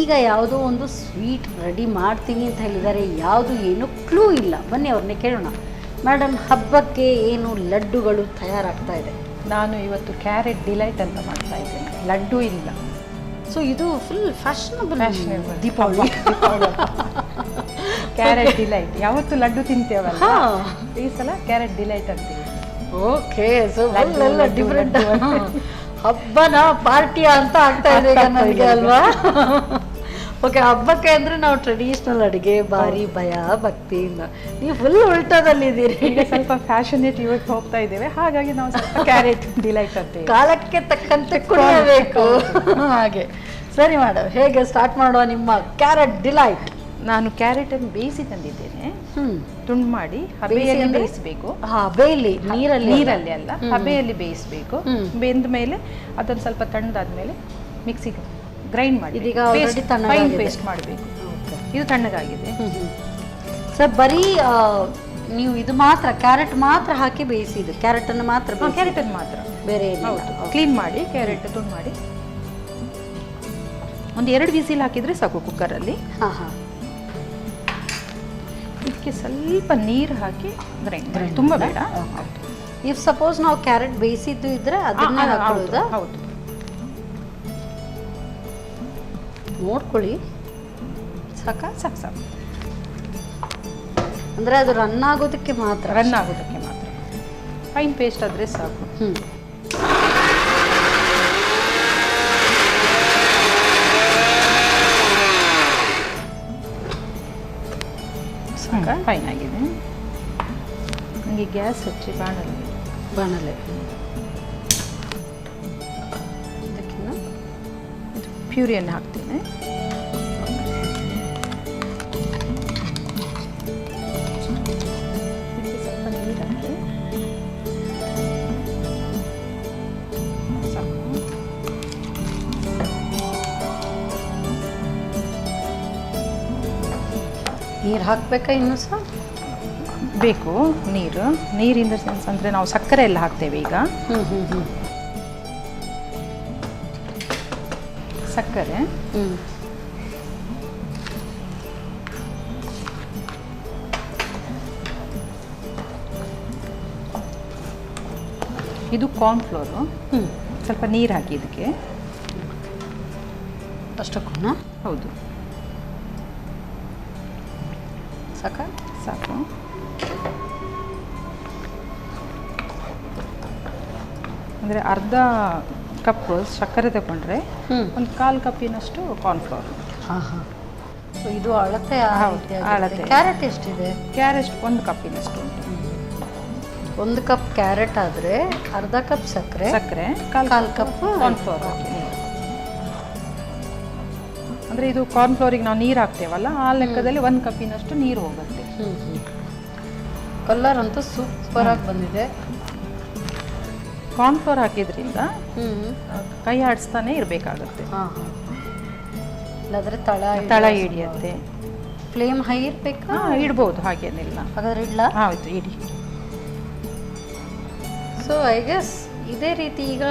ಈಗ ಯಾವುದೋ ಒಂದು ಸ್ವೀಟ್ ರೆಡಿ ಮಾಡ್ತೀನಿ ಅಂತ ಹೇಳಿದ್ದಾರೆ. ಯಾವುದು ಏನು ಕ್ಲೂ ಇಲ್ಲ. ಬನ್ನಿ ಅವ್ರನ್ನೇ ಕೇಳೋಣ. ಮೇಡಮ್, ಹಬ್ಬಕ್ಕೆ ಏನು ಲಡ್ಡುಗಳು ತಯಾರಾಗ್ತಾ ಇದೆ? ನಾನು ಇವತ್ತು ಕ್ಯಾರೆಟ್ ಡಿಲೈಟ್ ಅಂತ ಮಾಡ್ತಾ ಇದ್ದೇನೆ. ಲಡ್ಡು ಇಲ್ಲ. ಸೊ ಇದು full fashionable Deepavali. Carrot delight. ಯಾವತ್ತು ಲಡ್ಡು ತಿಂತೇವಲ್ಲ, ಈ ಸಲ ಕ್ಯಾರೆಟ್ ಡಿಲೈಟ್ ಅಂತೀವಿ. ಓಕೆ. ಸೊ ಡಿಫ್ರೆಂಟ್ ಹಬ್ಬನ ಪಾರ್ಟಿಯ ಅಂತ ಆಗ್ತಾ ಇದೆ ಈಗ ನನಗೆ ಅಲ್ವಾ? ಓಕೆ, ಹಬ್ಬಕ್ಕೆ ಅಂದರೆ ನಾವು ಟ್ರೆಡಿಷ್ನಲ್ ಅಡುಗೆ ಭಾರಿ ಭಯ ಭಕ್ತಿಯಿಂದ. ನೀವು ಫುಲ್ ಉಲ್ಟಾದಲ್ಲಿದ್ದೀರಿ. ಈಗ ಸ್ವಲ್ಪ ಫ್ಯಾಷನೇಟ್ ಇವತ್ತು ಹೋಗ್ತಾ ಇದ್ದೇವೆ, ಹಾಗಾಗಿ ನಾವು ಸ್ವಲ್ಪ ಕ್ಯಾರೆಟ್ ಡಿಲೈಟ್ ಅಂತೀವಿ. ಕಾಲಕ್ಕೆ ತಕ್ಕಂತೆ ಕುಡಿಯಬೇಕು ಹಾಗೆ. ಸರಿ ಮೇಡಮ್, ಹೇಗೆ ಸ್ಟಾರ್ಟ್ ಮಾಡುವ ನಿಮ್ಮ ಕ್ಯಾರೆಟ್ ಡಿಲೈಟ್? ನಾನು ಕ್ಯಾರೆಟನ್ನು ಬೇಯಿಸಿ ತಂದಿದ್ದೇನೆ. ತುಂಡು ಮಾಡಿ ಹಬೆಯಲ್ಲಿ ಬೇಯಿಸಬೇಕು. ಹಬೆಯಲ್ಲಿ, ನೀರಲ್ಲಿ ಅಲ್ಲ, ಹಬೆಯಲ್ಲಿ ಬೇಯಿಸಬೇಕು. ಬೆಂದ ಮೇಲೆ ಅದನ್ನು ಸ್ವಲ್ಪ ತಣ್ಣದಾದ್ಮೇಲೆ ಮಿಕ್ಸಿಗೆ ಗ್ರೈಂಡ್ ಮಾಡಿ ಫೈನ್ ಪೇಸ್ಟ್ ಮಾಡಬೇಕು. ಇದು ತಣ್ಣಗಾಗಿದೆ. ಸರ್, ಬರೀ ನೀವು ಇದು ಮಾತ್ರ ಕ್ಯಾರೆಟ್ ಮಾತ್ರ ಹಾಕಿ ಬೇಯಿಸಿದ್ದು, ಕ್ಯಾರೆಟನ್ನು ಮಾತ್ರ ಕ್ಯಾರೆಟನ್ನು ಮಾತ್ರ, ಬೇರೆ ಹೌದು. ಕ್ಲೀನ್ ಮಾಡಿ ಕ್ಯಾರೆಟ್ ತುಂಡು ಮಾಡಿ ಒಂದು 2 ವಿಸಿಲ್ ಹಾಕಿದರೆ ಸಾಕು ಕುಕ್ಕರಲ್ಲಿ. ಹಾಂ ಹಾಂ. ಇದಕ್ಕೆ ಸ್ವಲ್ಪ ನೀರು ಹಾಕಿ ಗ್ರೈಂಡ್, ತುಂಬ ಬೇಡ. ಇಫ್ ಸಪೋಸ್ ನಾವು ಕ್ಯಾರೆಟ್ ಬೇಯಿಸಿದ್ದು ಇದ್ರೆ ಅದನ್ನ ಹಾಕೊಳ್ಳೋದಾ? ಹೌದು. ನೋಡ್ಕೊಳ್ಳಿ, ಸಾಕು ಸಾಕು. ಅಂದರೆ ಅದು ರನ್ ಆಗೋದಕ್ಕೆ ಮಾತ್ರ, ರನ್ ಆಗೋದಕ್ಕೆ ಮಾತ್ರ. ಫೈನ್ ಪೇಸ್ಟ್ ಆದರೆ ಸಾಕು. ಫೈನ್ ಆಗಿದೆ. ನನಗೆ ಗ್ಯಾಸ್ ಹಚ್ಚಿ ಬಾಣಲೆ ಇದಕ್ಕಿನ್ನ ಪ್ಯೂರಿಯನ್ನು ಹಾಕ್ತೀನಿ. ಸ್ವಲ್ಪ ನೀರು ಹಾಕಿ ಸಾಕು. ನೀರು ಹಾಕಬೇಕಾ ಇನ್ನೂ ಸಹ? ಬೇಕು ನೀರಿಂದ ಸೆನ್ಸ್ ಅಂದರೆ ನಾವು ಸಕ್ಕರೆ ಎಲ್ಲ ಹಾಕ್ತೇವೆ ಈಗ. ಸಕ್ಕರೆ ಇದು ಕಾರ್ನ್ಫ್ಲೋರು. ಸ್ವಲ್ಪ ನೀರು ಹಾಕಿ ಇದಕ್ಕೆ. ಅಷ್ಟಕ್ಕೂ? ಹೌದು. ಸಾಕು. ಅಂದರೆ ಅರ್ಧ ಕಪ್ ಸಕ್ಕರೆ ತಗೊಂಡ್ರೆ ಒಂದು 1/4 ಕಪ್ಪಿನಷ್ಟು ಕಾರ್ನ್ಫ್ಲೋರ್. ಹಾಂ ಹಾಂ. ಸೊ ಇದು ಅಳತೆ? ಹೌದು, ಅಳತೆ. ಕ್ಯಾರೆಟ್ ಎಷ್ಟಿದೆ? ಕ್ಯಾರೆಟ್ 1 ಕಪ್ಪಿನಷ್ಟು ಉಂಟು. 1 ಕಪ್ ಕ್ಯಾರೆಟ್ ಆದರೆ ಅರ್ಧ ಕಪ್ ಸಕ್ಕರೆ, 1/4 ಕಪ್ ಕಾರ್ನ್ಫ್ಲೋರ್ ಹಾಕಿ. ಅಂದರೆ ಇದು ಕಾರ್ನ್ಫ್ಲೋರಿಗೆ ನಾವು ನೀರು ಹಾಕ್ತೇವಲ್ಲ, ಆ ಲೆಕ್ಕದಲ್ಲಿ 1 ಕಪ್ಪಿನಷ್ಟು ನೀರು ಹೋಗುತ್ತೆ. ಕಲರ್ ಅಂತೂ ಸೂಪರ್ ಆಗಿ ಬಂದಿದೆ. ಕಾರ್ನ್ಫ್ಲೋರ್ ಹಾಕಿದ್ರಿಂದ ಕೈ ಆಡಿಸ್ತಾನೆ ಇರಬೇಕಾಗುತ್ತೆ. ಇಲ್ಲಾಂದ್ರೆ ತಳ ಹಿಡಿಯುತ್ತೆ. ಫ್ಲೇಮ್ ಹೈ ಇರಬೇಕಾ? ಇಡ್ಬೋದು, ಹಾಗೇನಿಲ್ಲ. ಹಾಗಾದ್ರೆ ಇಡ್ಲಾ? ಹೌದು, ಇಡಿ. ಸೊ ಐ ಗೆಸ್ ಇದೇ ರೀತಿ ಈಗ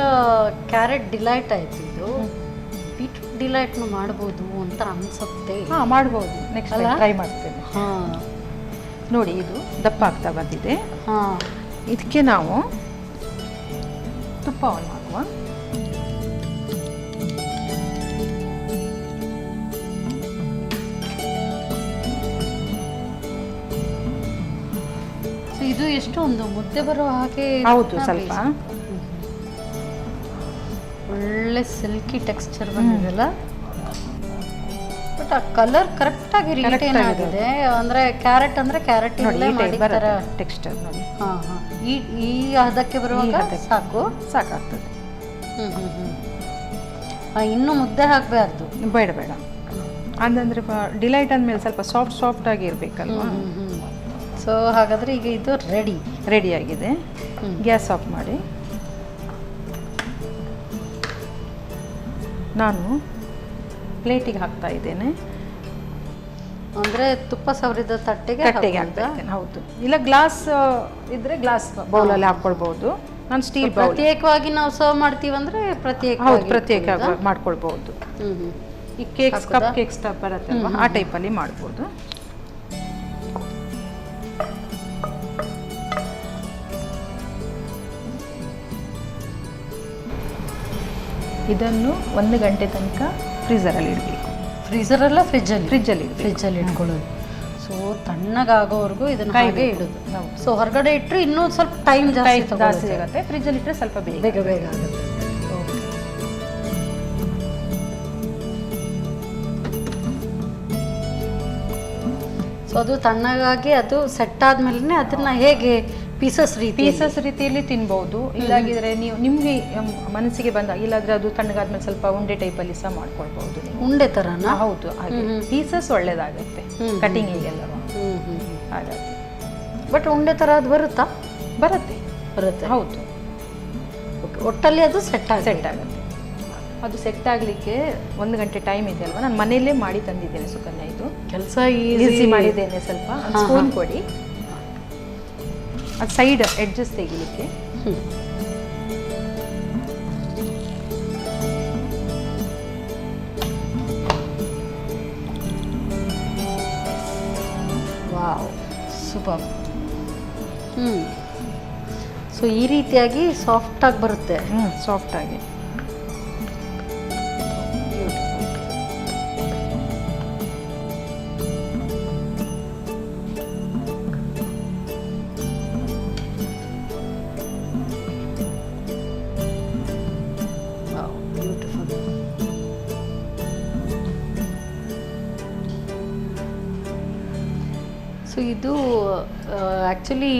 ಕ್ಯಾರೆಟ್ ಡಿಲೈಟ್ ಆಯ್ತು, ಇದು ಬೀಟ್ರೂಟ್ ಡಿಲೈಟ್ನು ಮಾಡ್ಬೋದು ಅಂತ ಅನ್ಸುತ್ತೆ. ಮಾಡ್ಬೋದು. ನೆಕ್ಸ್ಟ್ ಟ್ರೈ ಮಾಡ್ತೇನೆ. ನೋಡಿ, ಇದು ದಪ್ಪ ಆಗ್ತಾ ಬಂದಿದೆ. ಇದಕ್ಕೆ ನಾವು ತುಪ್ಪವನ್ನು ಹಾಕುವ. ಇದು ಎಷ್ಟು ಒಂದು ಮುದ್ದೆ ಬರೋ ಹಾಗೆ? ಹೌದು, ಸ್ವಲ್ಪ ಒಳ್ಳೆ ಸಿಲ್ಕಿ ಟೆಕ್ಸ್ಚರ್ ಬಂದಿದೆಲ್ಲ. ಬಟ್ ಆ ಕಲರ್ ಕರೆಕ್ಟ್ ಆಗಿ ರಿಟೇನ್ ಆಗಿದೆ. ಅಂದ್ರೆ ಕ್ಯಾರೆಟ್ ಅಂದ್ರೆ ಕ್ಯಾರೆಟ್ ಇಂದಲೇ ಮಾಡಿದ್ದಾರೆ ಟೆಕ್ಸ್ಚರ್ ನೋಡಿ. ಈ ಹದಕ್ಕೆ ಬರುವಾಗ ಸಾಕಾಗ್ತದೆ. ಇನ್ನು ಮುದ್ದೆ ಹಾಕಬಾರ್ದು? ಬೇಡ. ಅಂದ್ರೆ ಡಿಲೈಟ್ ಅಂದಮೇಲೆ ಸ್ವಲ್ಪ ಸಾಫ್ಟ್ ಆಗಿ ಇರಬೇಕಲ್ವಾ. ಸೊ ಹಾಗಾದ್ರೆ ಈಗ ಇದು ರೆಡಿ ಆಗಿದೆ. ಗ್ಯಾಸ್ ಆಫ್ ಮಾಡಿ ನಾನು ಪ್ಲೇಟಿಗೆ ಹಾಕ್ತಾ ಇದ್ದೇನೆ. ಅಂದ್ರೆ ತುಪ್ಪ ಸವರಿದ ತಟ್ಟೆಗೆ ಹಾಕ್ತಾ ಇದ್ದೇನೆ. ಹೌದು, ಇಲ್ಲ ಗ್ಲಾಸ್ ಇದ್ರೆ ಗ್ಲಾಸ್ ಬೌಲಲ್ಲಿ ಹಾಕ್ಕೊಳ್ಬಹುದು. ನಾನು ಸ್ಟೀಲ್ ಬೌಲ್. ಪ್ರತ್ಯೇಕವಾಗಿ ನಾವು ಸರ್ವ್ ಮಾಡ್ತೀವಿ ಅಂದ್ರೆ ಪ್ರತ್ಯೇಕವಾಗಿ ಮಾಡ್ಕೊಳ್ಬಹುದು. ಈ ಕೇಕ್ಸ್, ಕಪ್ ಕೇಕ್ಸ್ ಬರುತ್ತಲ್ವಾ, ಆ ಟೈಪಲ್ಲಿ ಮಾಡ್ಬೋದು. ಇದನ್ನು 1 ಗಂಟೆ ತನಕ ಫ್ರೀಸರಲ್ಲಿ ಇಡಬೇಕು. ಫ್ರೀಸರಲ್ಲ ಫ್ರಿಜ್ಜಲ್ಲಿ ಇಟ್ಕೊಳ್ಳೋದು. ಸೊ ತಣ್ಣಗಾಗೋವರೆಗೂ ಇದನ್ನ ಹಾಗೆ ಇಡೋದು. ಸೊ ಹೊರಗಡೆ ಇಟ್ಟರೆ ಇನ್ನೂ ಸ್ವಲ್ಪ ಟೈಮ್ ಜಾಸ್ತಿ ಆಗುತ್ತೆ. ಫ್ರಿಜ್ಜಲ್ಲಿ ಇಟ್ಟರೆ ಸ್ವಲ್ಪ ಬೇಗ ಆಗುತ್ತೆ. ಸೊ ಅದು ತಣ್ಣಗಾಗಿ ಅದು ಸೆಟ್ ಆದ್ಮೇಲೆ ಅದನ್ನ ಹೇಗೆ ಪೀಸಸ್ ರೀತಿಯಲ್ಲಿ ತಿನ್ಬಹುದು. ಇಲ್ಲಾಗಿದ್ರೆ ನೀವು ನಿಮ್ಗೆ ಮನಸ್ಸಿಗೆ ಬಂದಾಗ, ಇಲ್ಲಾದ್ರೆ ಅದು ತಣ್ಣಗಾದ್ಮೇಲೆ ಸ್ವಲ್ಪ ಉಂಡೆ ಟೈಪಲ್ಲಿ ಸಹ ಮಾಡ್ಕೊಳ್ಬಹುದು. ಉಂಡೆ ತರನಾ? ಹೌದು, ಹಾಗೆ ಪೀಸಸ್ ಒಳ್ಳೇದಾಗುತ್ತೆ ಕಟಿಂಗಿಗೆಲ್ಲ. ಹಾಗಾಗಿ ಬಟ್ ಉಂಡೆ ತರ ಅದು ಬರುತ್ತೆ. ಹೌದು, ಒಟ್ಟಲ್ಲಿ ಅದು ಸೆಟ್ ಆಗುತ್ತೆ. ಅದು ಸೆಟ್ ಆಗಲಿಕ್ಕೆ 1 ಗಂಟೆ ಟೈಮ್ ಇದೆ ಅಲ್ವಾ. ನಾನು ಮನೆಯಲ್ಲೇ ಮಾಡಿ ತಂದಿದ್ದೇನೆ ಸುಕನ್ಯಾ. ಇದು ಕೆಲಸ ಈಸಿ ಮಾಡಿದ್ದೇನೆ. ಸ್ವಲ್ಪ ಸ್ಪೂನ್ ಕೊಡಿ. ಅದು ಸೈಡ್ ಎಡ್ಜಸ್ ತೆಗಿಲಿಕ್ಕೆ. Wow, super. ಸೊ ಈ ರೀತಿಯಾಗಿ ಸಾಫ್ಟಾಗಿ ಬರುತ್ತೆ. ಸಾಫ್ಟಾಗಿ. ಸೊ ಇದು ಆ್ಯಕ್ಚುಲಿ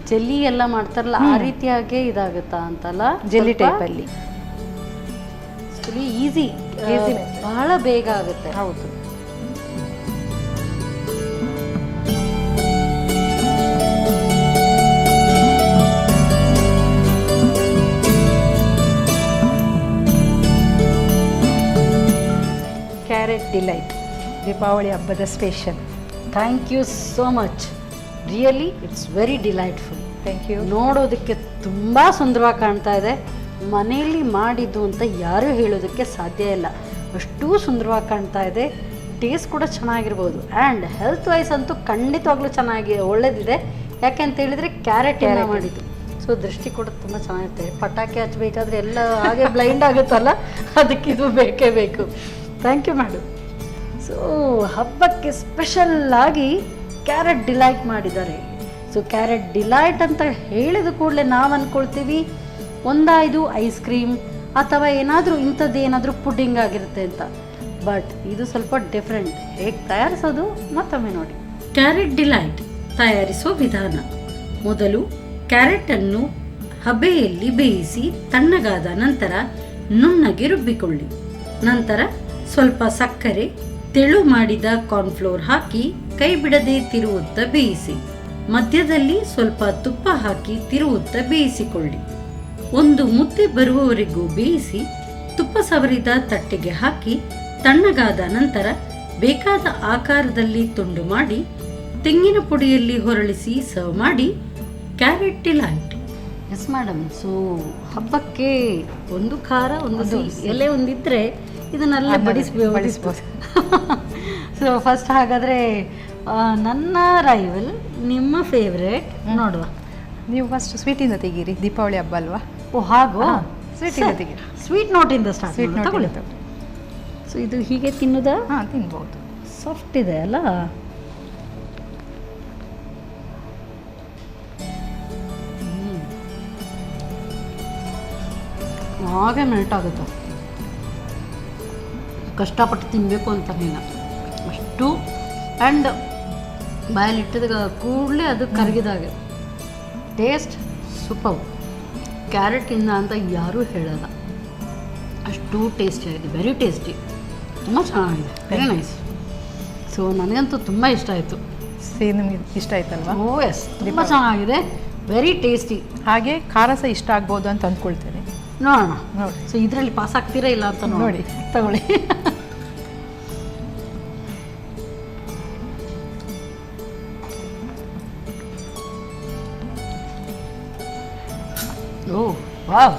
ಜೆಲ್ಲಿ ಎಲ್ಲ ಮಾಡ್ತಾರಲ್ಲ ಆ ರೀತಿಯಾಗೆ ಇದಾಗುತ್ತಾ ಅಂತಲ್ಲ? ಜೆಲ್ಲಿ ಟೈಪಲ್ಲಿ ಈಸಿ, ಬಹಳ ಬೇಗ ಆಗುತ್ತೆ. ಹೌದು. ಕ್ಯಾರೆಟ್ ಡಿಲೈಟ್ ದೀಪಾವಳಿ ಹಬ್ಬದ special. Thank you so much. Really it's very delightful. Thank you. ನೋಡೋದಕ್ಕೆ ತುಂಬ ಸುಂದರವಾಗಿ ಕಾಣ್ತಾ ಇದೆ. ಮನೆಯಲ್ಲಿ ಮಾಡಿದ್ದು ಅಂತ ಯಾರೂ ಹೇಳೋದಕ್ಕೆ ಸಾಧ್ಯ ಇಲ್ಲ, ಅಷ್ಟೂ ಸುಂದರವಾಗಿ ಕಾಣ್ತಾ ಇದೆ. ಟೇಸ್ಟ್ ಕೂಡ ಚೆನ್ನಾಗಿರ್ಬೋದು. ಆ್ಯಂಡ್ ಹೆಲ್ತ್ ವೈಸ್ ಅಂತೂ ಖಂಡಿತವಾಗ್ಲೂ ಚೆನ್ನಾಗಿ ಒಳ್ಳೇದಿದೆ. ಯಾಕೆ ಅಂತ ಹೇಳಿದರೆ ಕ್ಯಾರೆಟ್ ಎಲ್ಲ ಮಾಡಿದ್ದು. ಸೊ ದೃಷ್ಟಿ ಕೂಡ ತುಂಬ ಚೆನ್ನಾಗಿರುತ್ತೆ. ಪಟಾಕಿ ಹಚ್ಚಬೇಕಾದ್ರೆ ಎಲ್ಲ ಹಾಗೆ ಬ್ಲೈಂಡ್ ಆಗುತ್ತಲ್ಲ, ಅದಕ್ಕೆ ಇದು ಬೇಕೇ ಬೇಕು. Thank you madam. ಸೊ ಹಬ್ಬಕ್ಕೆ ಸ್ಪೆಷಲ್ಲಾಗಿ ಕ್ಯಾರೆಟ್ ಡಿಲೈಟ್ ಮಾಡಿದ್ದಾರೆ. ಸೊ ಕ್ಯಾರೆಟ್ ಡಿಲೈಟ್ ಅಂತ ಹೇಳಿದ ಕೂಡಲೇ ನಾವು ಅಂದ್ಕೊಳ್ತೀವಿ ಒಂದಾಯ್ದು ಐಸ್ ಕ್ರೀಮ್ ಅಥವಾ ಏನಾದರೂ ಇಂಥದ್ದು ಏನಾದರೂ ಪುಡ್ಡಿಂಗ್ ಆಗಿರುತ್ತೆ ಅಂತ. ಬಟ್ ಇದು ಸ್ವಲ್ಪ ಡಿಫ್ರೆಂಟ್. ಹೇಗೆ ತಯಾರಿಸೋದು ಮತ್ತೊಮ್ಮೆ ನೋಡಿ. ಕ್ಯಾರೆಟ್ ಡಿಲೈಟ್ ತಯಾರಿಸೋ ವಿಧಾನ: ಮೊದಲು ಕ್ಯಾರೆಟನ್ನು ಹಬೆಯಲ್ಲಿ ಬೇಯಿಸಿ ತಣ್ಣಗಾದ ನಂತರ ನುಣ್ಣಗೆ ರುಬ್ಬಿಕೊಳ್ಳಿ. ನಂತರ ಸ್ವಲ್ಪ ಸಕ್ಕರೆ, ತೆಳು ಮಾಡಿದ ಕಾರ್ನ್ಫ್ಲೋರ್ ಹಾಕಿ ಕೈ ಬಿಡದೆ ತಿರುವುತ್ತಾ ಬೇಯಿಸಿ. ಮಧ್ಯದಲ್ಲಿ ಸ್ವಲ್ಪ ತುಪ್ಪ ಹಾಕಿ ತಿರುವುತ್ತಾ ಬೇಯಿಸಿಕೊಳ್ಳಿ. ಒಂದು ಮುದ್ದೆ ಬರುವವರೆಗೂ ಬೇಯಿಸಿ ತುಪ್ಪ ಸವರಿದ ತಟ್ಟೆಗೆ ಹಾಕಿ ತಣ್ಣಗಾದ ನಂತರ ಬೇಕಾದ ಆಕಾರದಲ್ಲಿ ತುಂಡು ಮಾಡಿ ತೆಂಗಿನ ಪುಡಿಯಲ್ಲಿ ಹೊರಳಿಸಿ ಸರ್ವ್ ಮಾಡಿ. Carrot delight. Yes madam. So ಹಬ್ಬಕ್ಕೆ ಒಂದು ಖಾರ, ಒಂದು ಎಲೆ ಒಂದಿದ್ರೆ ಇದನ್ನೆಲ್ಲ ಬಡಿಸ್ಬೋದು. ಸೊ ಫಸ್ಟ್ ಹಾಗಾದರೆ ನನ್ನ ರೈವಲ್, ನಿಮ್ಮ ಫೇವ್ರೇಟ್ ನೋಡುವ. ನೀವು ಫಸ್ಟ್ ಸ್ವೀಟಿಂದ ತೆಗೀರಿ, ದೀಪಾವಳಿ ಹಬ್ಬ ಅಲ್ವಾ? ಓ ಹಾಗೋ, ಸ್ವೀಟಿಂದ ತೆಗೀರಿ. ಸ್ವೀಟ್ ನೋಟಿಂದ ಸ್ಟಾರ್ಟ್. ಸ್ವೀಟ್ ನೋಟ್ ತಗೊಳ್ಳಿ. ಸೊ ಇದು ಹೀಗೆ ತಿನ್ನೋದಾ? ಹಾಂ, ತಿನ್ಬೋದು. ಸಾಫ್ಟ್ ಇದೆ ಅಲ್ಲ? ಹಾಗೆ ಮೆಲ್ಟ್ ಆಗುತ್ತೆ. ಕಷ್ಟಪಟ್ಟು ತಿನ್ನಬೇಕು ಅಂತ ಇಲ್ಲ ಅಷ್ಟು. ಆ್ಯಂಡ್ ಬಾಯಲ್ಲಿ ಇಟ್ಟಿದ ಕೂಡಲೇ ಅದು ಕರಗಿದಾಗೆ. Taste super. ಕ್ಯಾರೆಟಿಂದ ಅಂತ ಯಾರೂ ಹೇಳಲ್ಲ, ಅಷ್ಟು ಟೇಸ್ಟಿಯಾಗಿದೆ. ವೆರಿ ಟೇಸ್ಟಿ, ತುಂಬ ಚೆನ್ನಾಗಿದೆ. Very nice. ಸೊ ನನಗಂತೂ ತುಂಬ ಇಷ್ಟ ಆಯಿತು. ನಿಮಗೆ ಇಷ್ಟ ಆಯ್ತಲ್ವಾ? ಓ ಎಸ್, ತುಂಬ ಚೆನ್ನಾಗಿದೆ. Very tasty. ಹಾಗೆ ಖಾರ ಸಹ ಇಷ್ಟ ಆಗ್ಬೋದು ಅಂತ ಅಂದ್ಕೊಳ್ತೇನೆ. ನೋಡೋಣ ನೋಡಿ. ಸೊ ಇದರಲ್ಲಿ ಪಾಸ್ ಆಗ್ತೀರಾ ಇಲ್ಲ ಅಂತ ನೋಡಿ. ತಗೊಳ್ಳಿ. ಓ ವಾವ್,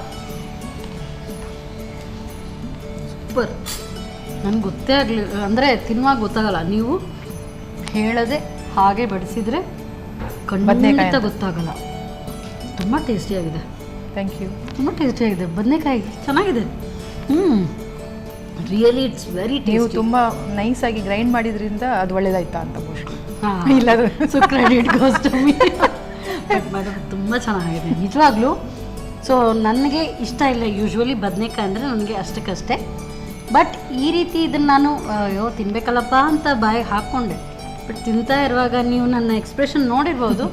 ಸೂಪರ್. ನನಗೆ ಗೊತ್ತೇ ಆಗಲಿಲ್ಲ, ಅಂದರೆ ತಿನ್ನುವಾಗ ಗೊತ್ತಾಗಲ್ಲ. ನೀವು ಹೇಳದೆ ಹಾಗೆ ಬಡಿಸಿದರೆ ಖಂಡಿತ ಗೊತ್ತಾಗಲ್ಲ. ತುಂಬ ಟೇಸ್ಟಿಯಾಗಿದೆ. Thank you. ತುಂಬ ಟೇಸ್ಟಿಯಾಗಿದೆ. ಬದನೆಕಾಯಿ ಚೆನ್ನಾಗಿದೆ. Really it's very tasty. ನೀವು ತುಂಬ ನೈಸಾಗಿ ಗ್ರೈಂಡ್ ಮಾಡಿದ್ರಿಂದ ಅದು ಒಳ್ಳೇದಾಯ್ತಾ ಅಂತ ಮೋಸ್ಟ್ಲಿ. ಇಲ್ಲ, so credit goes to me. But madam ತುಂಬ ಚೆನ್ನಾಗಿದೆ ನಿಜವಾಗ್ಲೂ. ಸೊ ನನಗೆ ಇಷ್ಟ ಇಲ್ಲ ಯೂಶ್ವಲಿ ಬದನೆಕಾಯಿ ಅಂದರೆ, ನನಗೆ ಅಷ್ಟಕ್ಕಷ್ಟೇ. ಬಟ್ ಈ ರೀತಿ ಇದನ್ನು ನಾನು ಅಯ್ಯೋ ತಿನ್ನಬೇಕಲ್ಲಪ್ಪ ಅಂತ ಬಾಯಿಗೆ ಹಾಕ್ಕೊಂಡೆ. ಬಟ್ ತಿಂತಾ ಇರುವಾಗ ನೀವು ನನ್ನ ಎಕ್ಸ್ಪ್ರೆಷನ್ ನೋಡಿರ್ಬೋದು.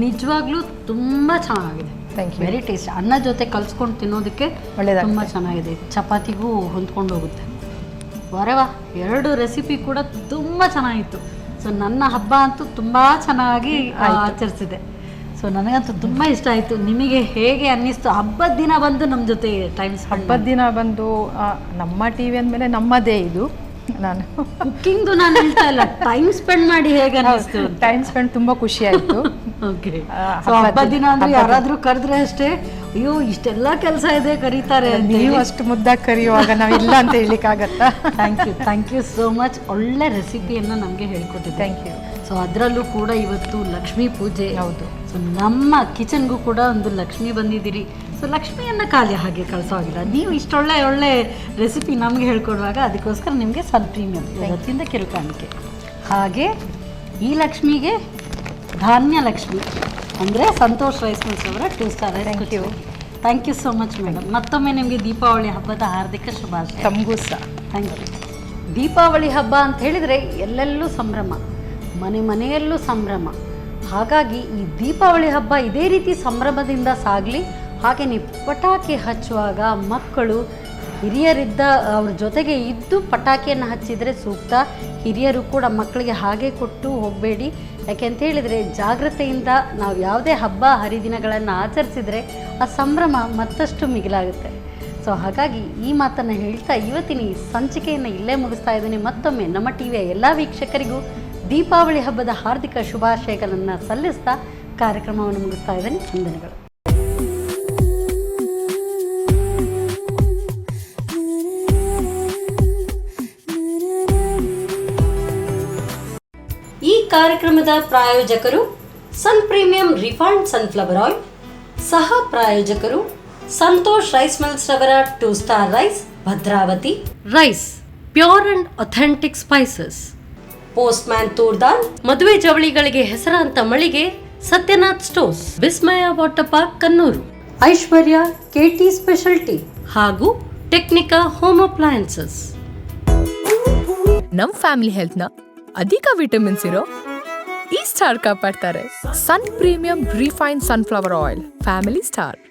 ನಿಜವಾಗ್ಲೂ ತುಂಬ ಚೆನ್ನಾಗಿದೆ. Thank you. Very taste. ಅನ್ನ ಜೊತೆ ಕಲಿಸ್ಕೊಂಡು ತಿನ್ನೋದಕ್ಕೆ ಒಳ್ಳೆಯದಾಗುತ್ತೆ. ತುಂಬ ಚೆನ್ನಾಗಿದೆ. ಚಪಾತಿಗೂ ಹೊಂದ್ಕೊಂಡು ಹೋಗುತ್ತೆ. ವರವಾ, 2 ರೆಸಿಪಿ ಕೂಡ ತುಂಬ ಚೆನ್ನಾಗಿತ್ತು. ಸೊ ನನ್ನ ಹಬ್ಬ ಅಂತೂ ತುಂಬ ಚೆನ್ನಾಗಿ ಆಚರಿಸಿದೆ. ಸೊ ನನಗಂತೂ ತುಂಬ ಇಷ್ಟ ಆಯಿತು. ನಿಮಗೆ ಹೇಗೆ ಅನ್ನಿಸ್ತು ಹಬ್ಬದ ದಿನ ಬಂದು ನಮ್ಮ ಜೊತೆ ಟೈಮ್? ಹಬ್ಬದ ದಿನ ಬಂದು ನಮ್ಮ ಟಿ ವಿ ಅಂದಮೇಲೆ ನಮ್ಮದೇ ಇದು ನಾನು ಕುಕ್ಕಿಂಗ್ದು ನಾನು ಹೇಳ್ತಾ ಇಲ್ಲ, ಟೈಮ್ ಸ್ಪೆಂಡ್ ಮಾಡಿ ಹೇಗೆ ಅನ್ನಿಸ್ತು? ಟೈಮ್ ಸ್ಪೆಂಡ್ ತುಂಬಾ ಖುಷಿ ಆಯ್ತು. ಓಕೆ. ಹಬ್ಬದ ದಿನ ಅಂದ್ರೆ ಯಾರಾದ್ರೂ ಕರೆದ್ರೆ ಅಷ್ಟೇ, ಅಯ್ಯೋ ಇಷ್ಟೆಲ್ಲ ಕೆಲಸ ಇದೆ ಕರೀತಾರೆ. ನೀವು ಅಷ್ಟು ಮುದ್ದಾಗಿ ಕರೆಯುವಾಗ ನಾವು ಇಲ್ಲ ಅಂತ ಹೇಳಿಕ್ಕಾಗತ್ತಾ? Thank you so much. ಒಳ್ಳೆ ರೆಸಿಪಿಯನ್ನು ನಮಗೆ ಹೇಳ್ಕೊಟ್ಟಿದ್ದೆ. Thank you. ಸೊ ಅದರಲ್ಲೂ ಕೂಡ ಇವತ್ತು ಲಕ್ಷ್ಮೀ ಪೂಜೆ. ಹೌದು. ಸೊ ನಮ್ಮ ಕಿಚನ್ಗೂ ಕೂಡ ಒಂದು ಲಕ್ಷ್ಮಿ ಬಂದಿದ್ದೀರಿ. ಸೊ ಲಕ್ಷ್ಮಿಯನ್ನು ಖಾಲಿ ಹಾಗೆ ಕಳಿಸೋಗಿಲ್ಲ, ನೀವು ಒಳ್ಳೆ ರೆಸಿಪಿ ನಮಗೆ ಹೇಳ್ಕೊಡುವಾಗ ಅದಕ್ಕೋಸ್ಕರ ನಿಮಗೆ ಸನ್ ಪ್ರೀಮಿಯಂ ಇವತ್ತಿಂದ ಕಿರುಕಾಣಿಕೆ. ಹಾಗೆ ಈ ಲಕ್ಷ್ಮಿಗೆ ಧಾನ್ಯ ಲಕ್ಷ್ಮಿ ಅಂದರೆ ಸಂತೋಷ್ ರೈಸ್ ಮಿಲ್ಸ್ ಅವರ 2 star. Thank you so much madam. ಮತ್ತೊಮ್ಮೆ ನಿಮಗೆ ದೀಪಾವಳಿ ಹಬ್ಬದ ಹಾರ್ದಿಕ ಶುಭಾಶಯ. ತಮಗೂ ಸಹ ಥ್ಯಾಂಕ್ ಯು. ದೀಪಾವಳಿ ಹಬ್ಬ ಅಂತ ಹೇಳಿದರೆ ಎಲ್ಲೆಲ್ಲೂ ಸಂಭ್ರಮ, ಮನೆಯಲ್ಲೂ ಸಂಭ್ರಮ. ಹಾಗಾಗಿ ಈ ದೀಪಾವಳಿ ಹಬ್ಬ ಇದೇ ರೀತಿ ಸಂಭ್ರಮದಿಂದ ಸಾಗಲಿ. ಹಾಗೆಯೇ ಪಟಾಕಿ ಹಚ್ಚುವಾಗ ಮಕ್ಕಳು ಹಿರಿಯರಿದ್ದ ಅವ್ರ ಜೊತೆಗೆ ಇದ್ದು ಪಟಾಕಿಯನ್ನು ಹಚ್ಚಿದರೆ ಸೂಕ್ತ. ಹಿರಿಯರು ಕೂಡ ಮಕ್ಕಳಿಗೆ ಹಾಗೆ ಕೊಟ್ಟು ಹೋಗಬೇಡಿ. ಯಾಕೆಂತ ಹೇಳಿದರೆ ಜಾಗ್ರತೆಯಿಂದ ನಾವು ಯಾವುದೇ ಹಬ್ಬ ಹರಿದಿನಗಳನ್ನು ಆಚರಿಸಿದರೆ ಆ ಸಂಭ್ರಮ ಮತ್ತಷ್ಟು ಮಿಗಿಲಾಗುತ್ತೆ. ಸೊ ಹಾಗಾಗಿ ಈ ಮಾತನ್ನು ಹೇಳ್ತಾ ಇವತ್ತಿನ ಈ ಸಂಚಿಕೆಯನ್ನು ಇಲ್ಲೇ ಮುಗಿಸ್ತಾ ಇದ್ದೀನಿ. ಮತ್ತೊಮ್ಮೆ ನಮ್ಮ ಟಿವಿಯ ಎಲ್ಲ ವೀಕ್ಷಕರಿಗೂ ದೀಪಾವಳಿ ಹಬ್ಬದ ಹಾರ್ದಿಕ ಶುಭಾಶಯಗಳನ್ನು ಸಲ್ಲಿಸ್ತಾ ಕಾರ್ಯಕ್ರಮವನ್ನು ಮುಗಿಸ್ತಾ ಇದ್ದೀನಿ. ವಂದನೆಗಳು. ಈ ಕಾರ್ಯಕ್ರಮದ ಪ್ರಾಯೋಜಕರು Sun premium refined sunflower oil, ಸಹ ಪ್ರಾಯೋಜಕರು ಸಂತೋಷ್ ರೈಸ್ ಮಿಲ್ಸ್ ರವರ 2 star rice Bhadravati, rice pure and authentic spices, postman toor dal, ಮದುವೆ ಜವಳಿಗಳಿಗೆ ಹೆಸರಾಂತ ಮಳಿಗೆ Satyanath stores, Vismaya water park Kannur, Aishwarya KT speciality ಹಾಗೂ ಟೆಕ್ನಿಕಾ ಹೋಮ್ ಅಪ್ಲಯನ್ಸಸ್. ನಮ್ ಫ್ಯಾಮಿಲಿ ಹೆಲ್ತ್ ನ ಅಧಿಕ ವಿಟಮಿನ್ಸ್ ಇರೋ ಈ ಸ್ಟಾರ್ ಕಾಪಾಡ್ತಾರೆ. Sun premium refined sunflower oil, family star.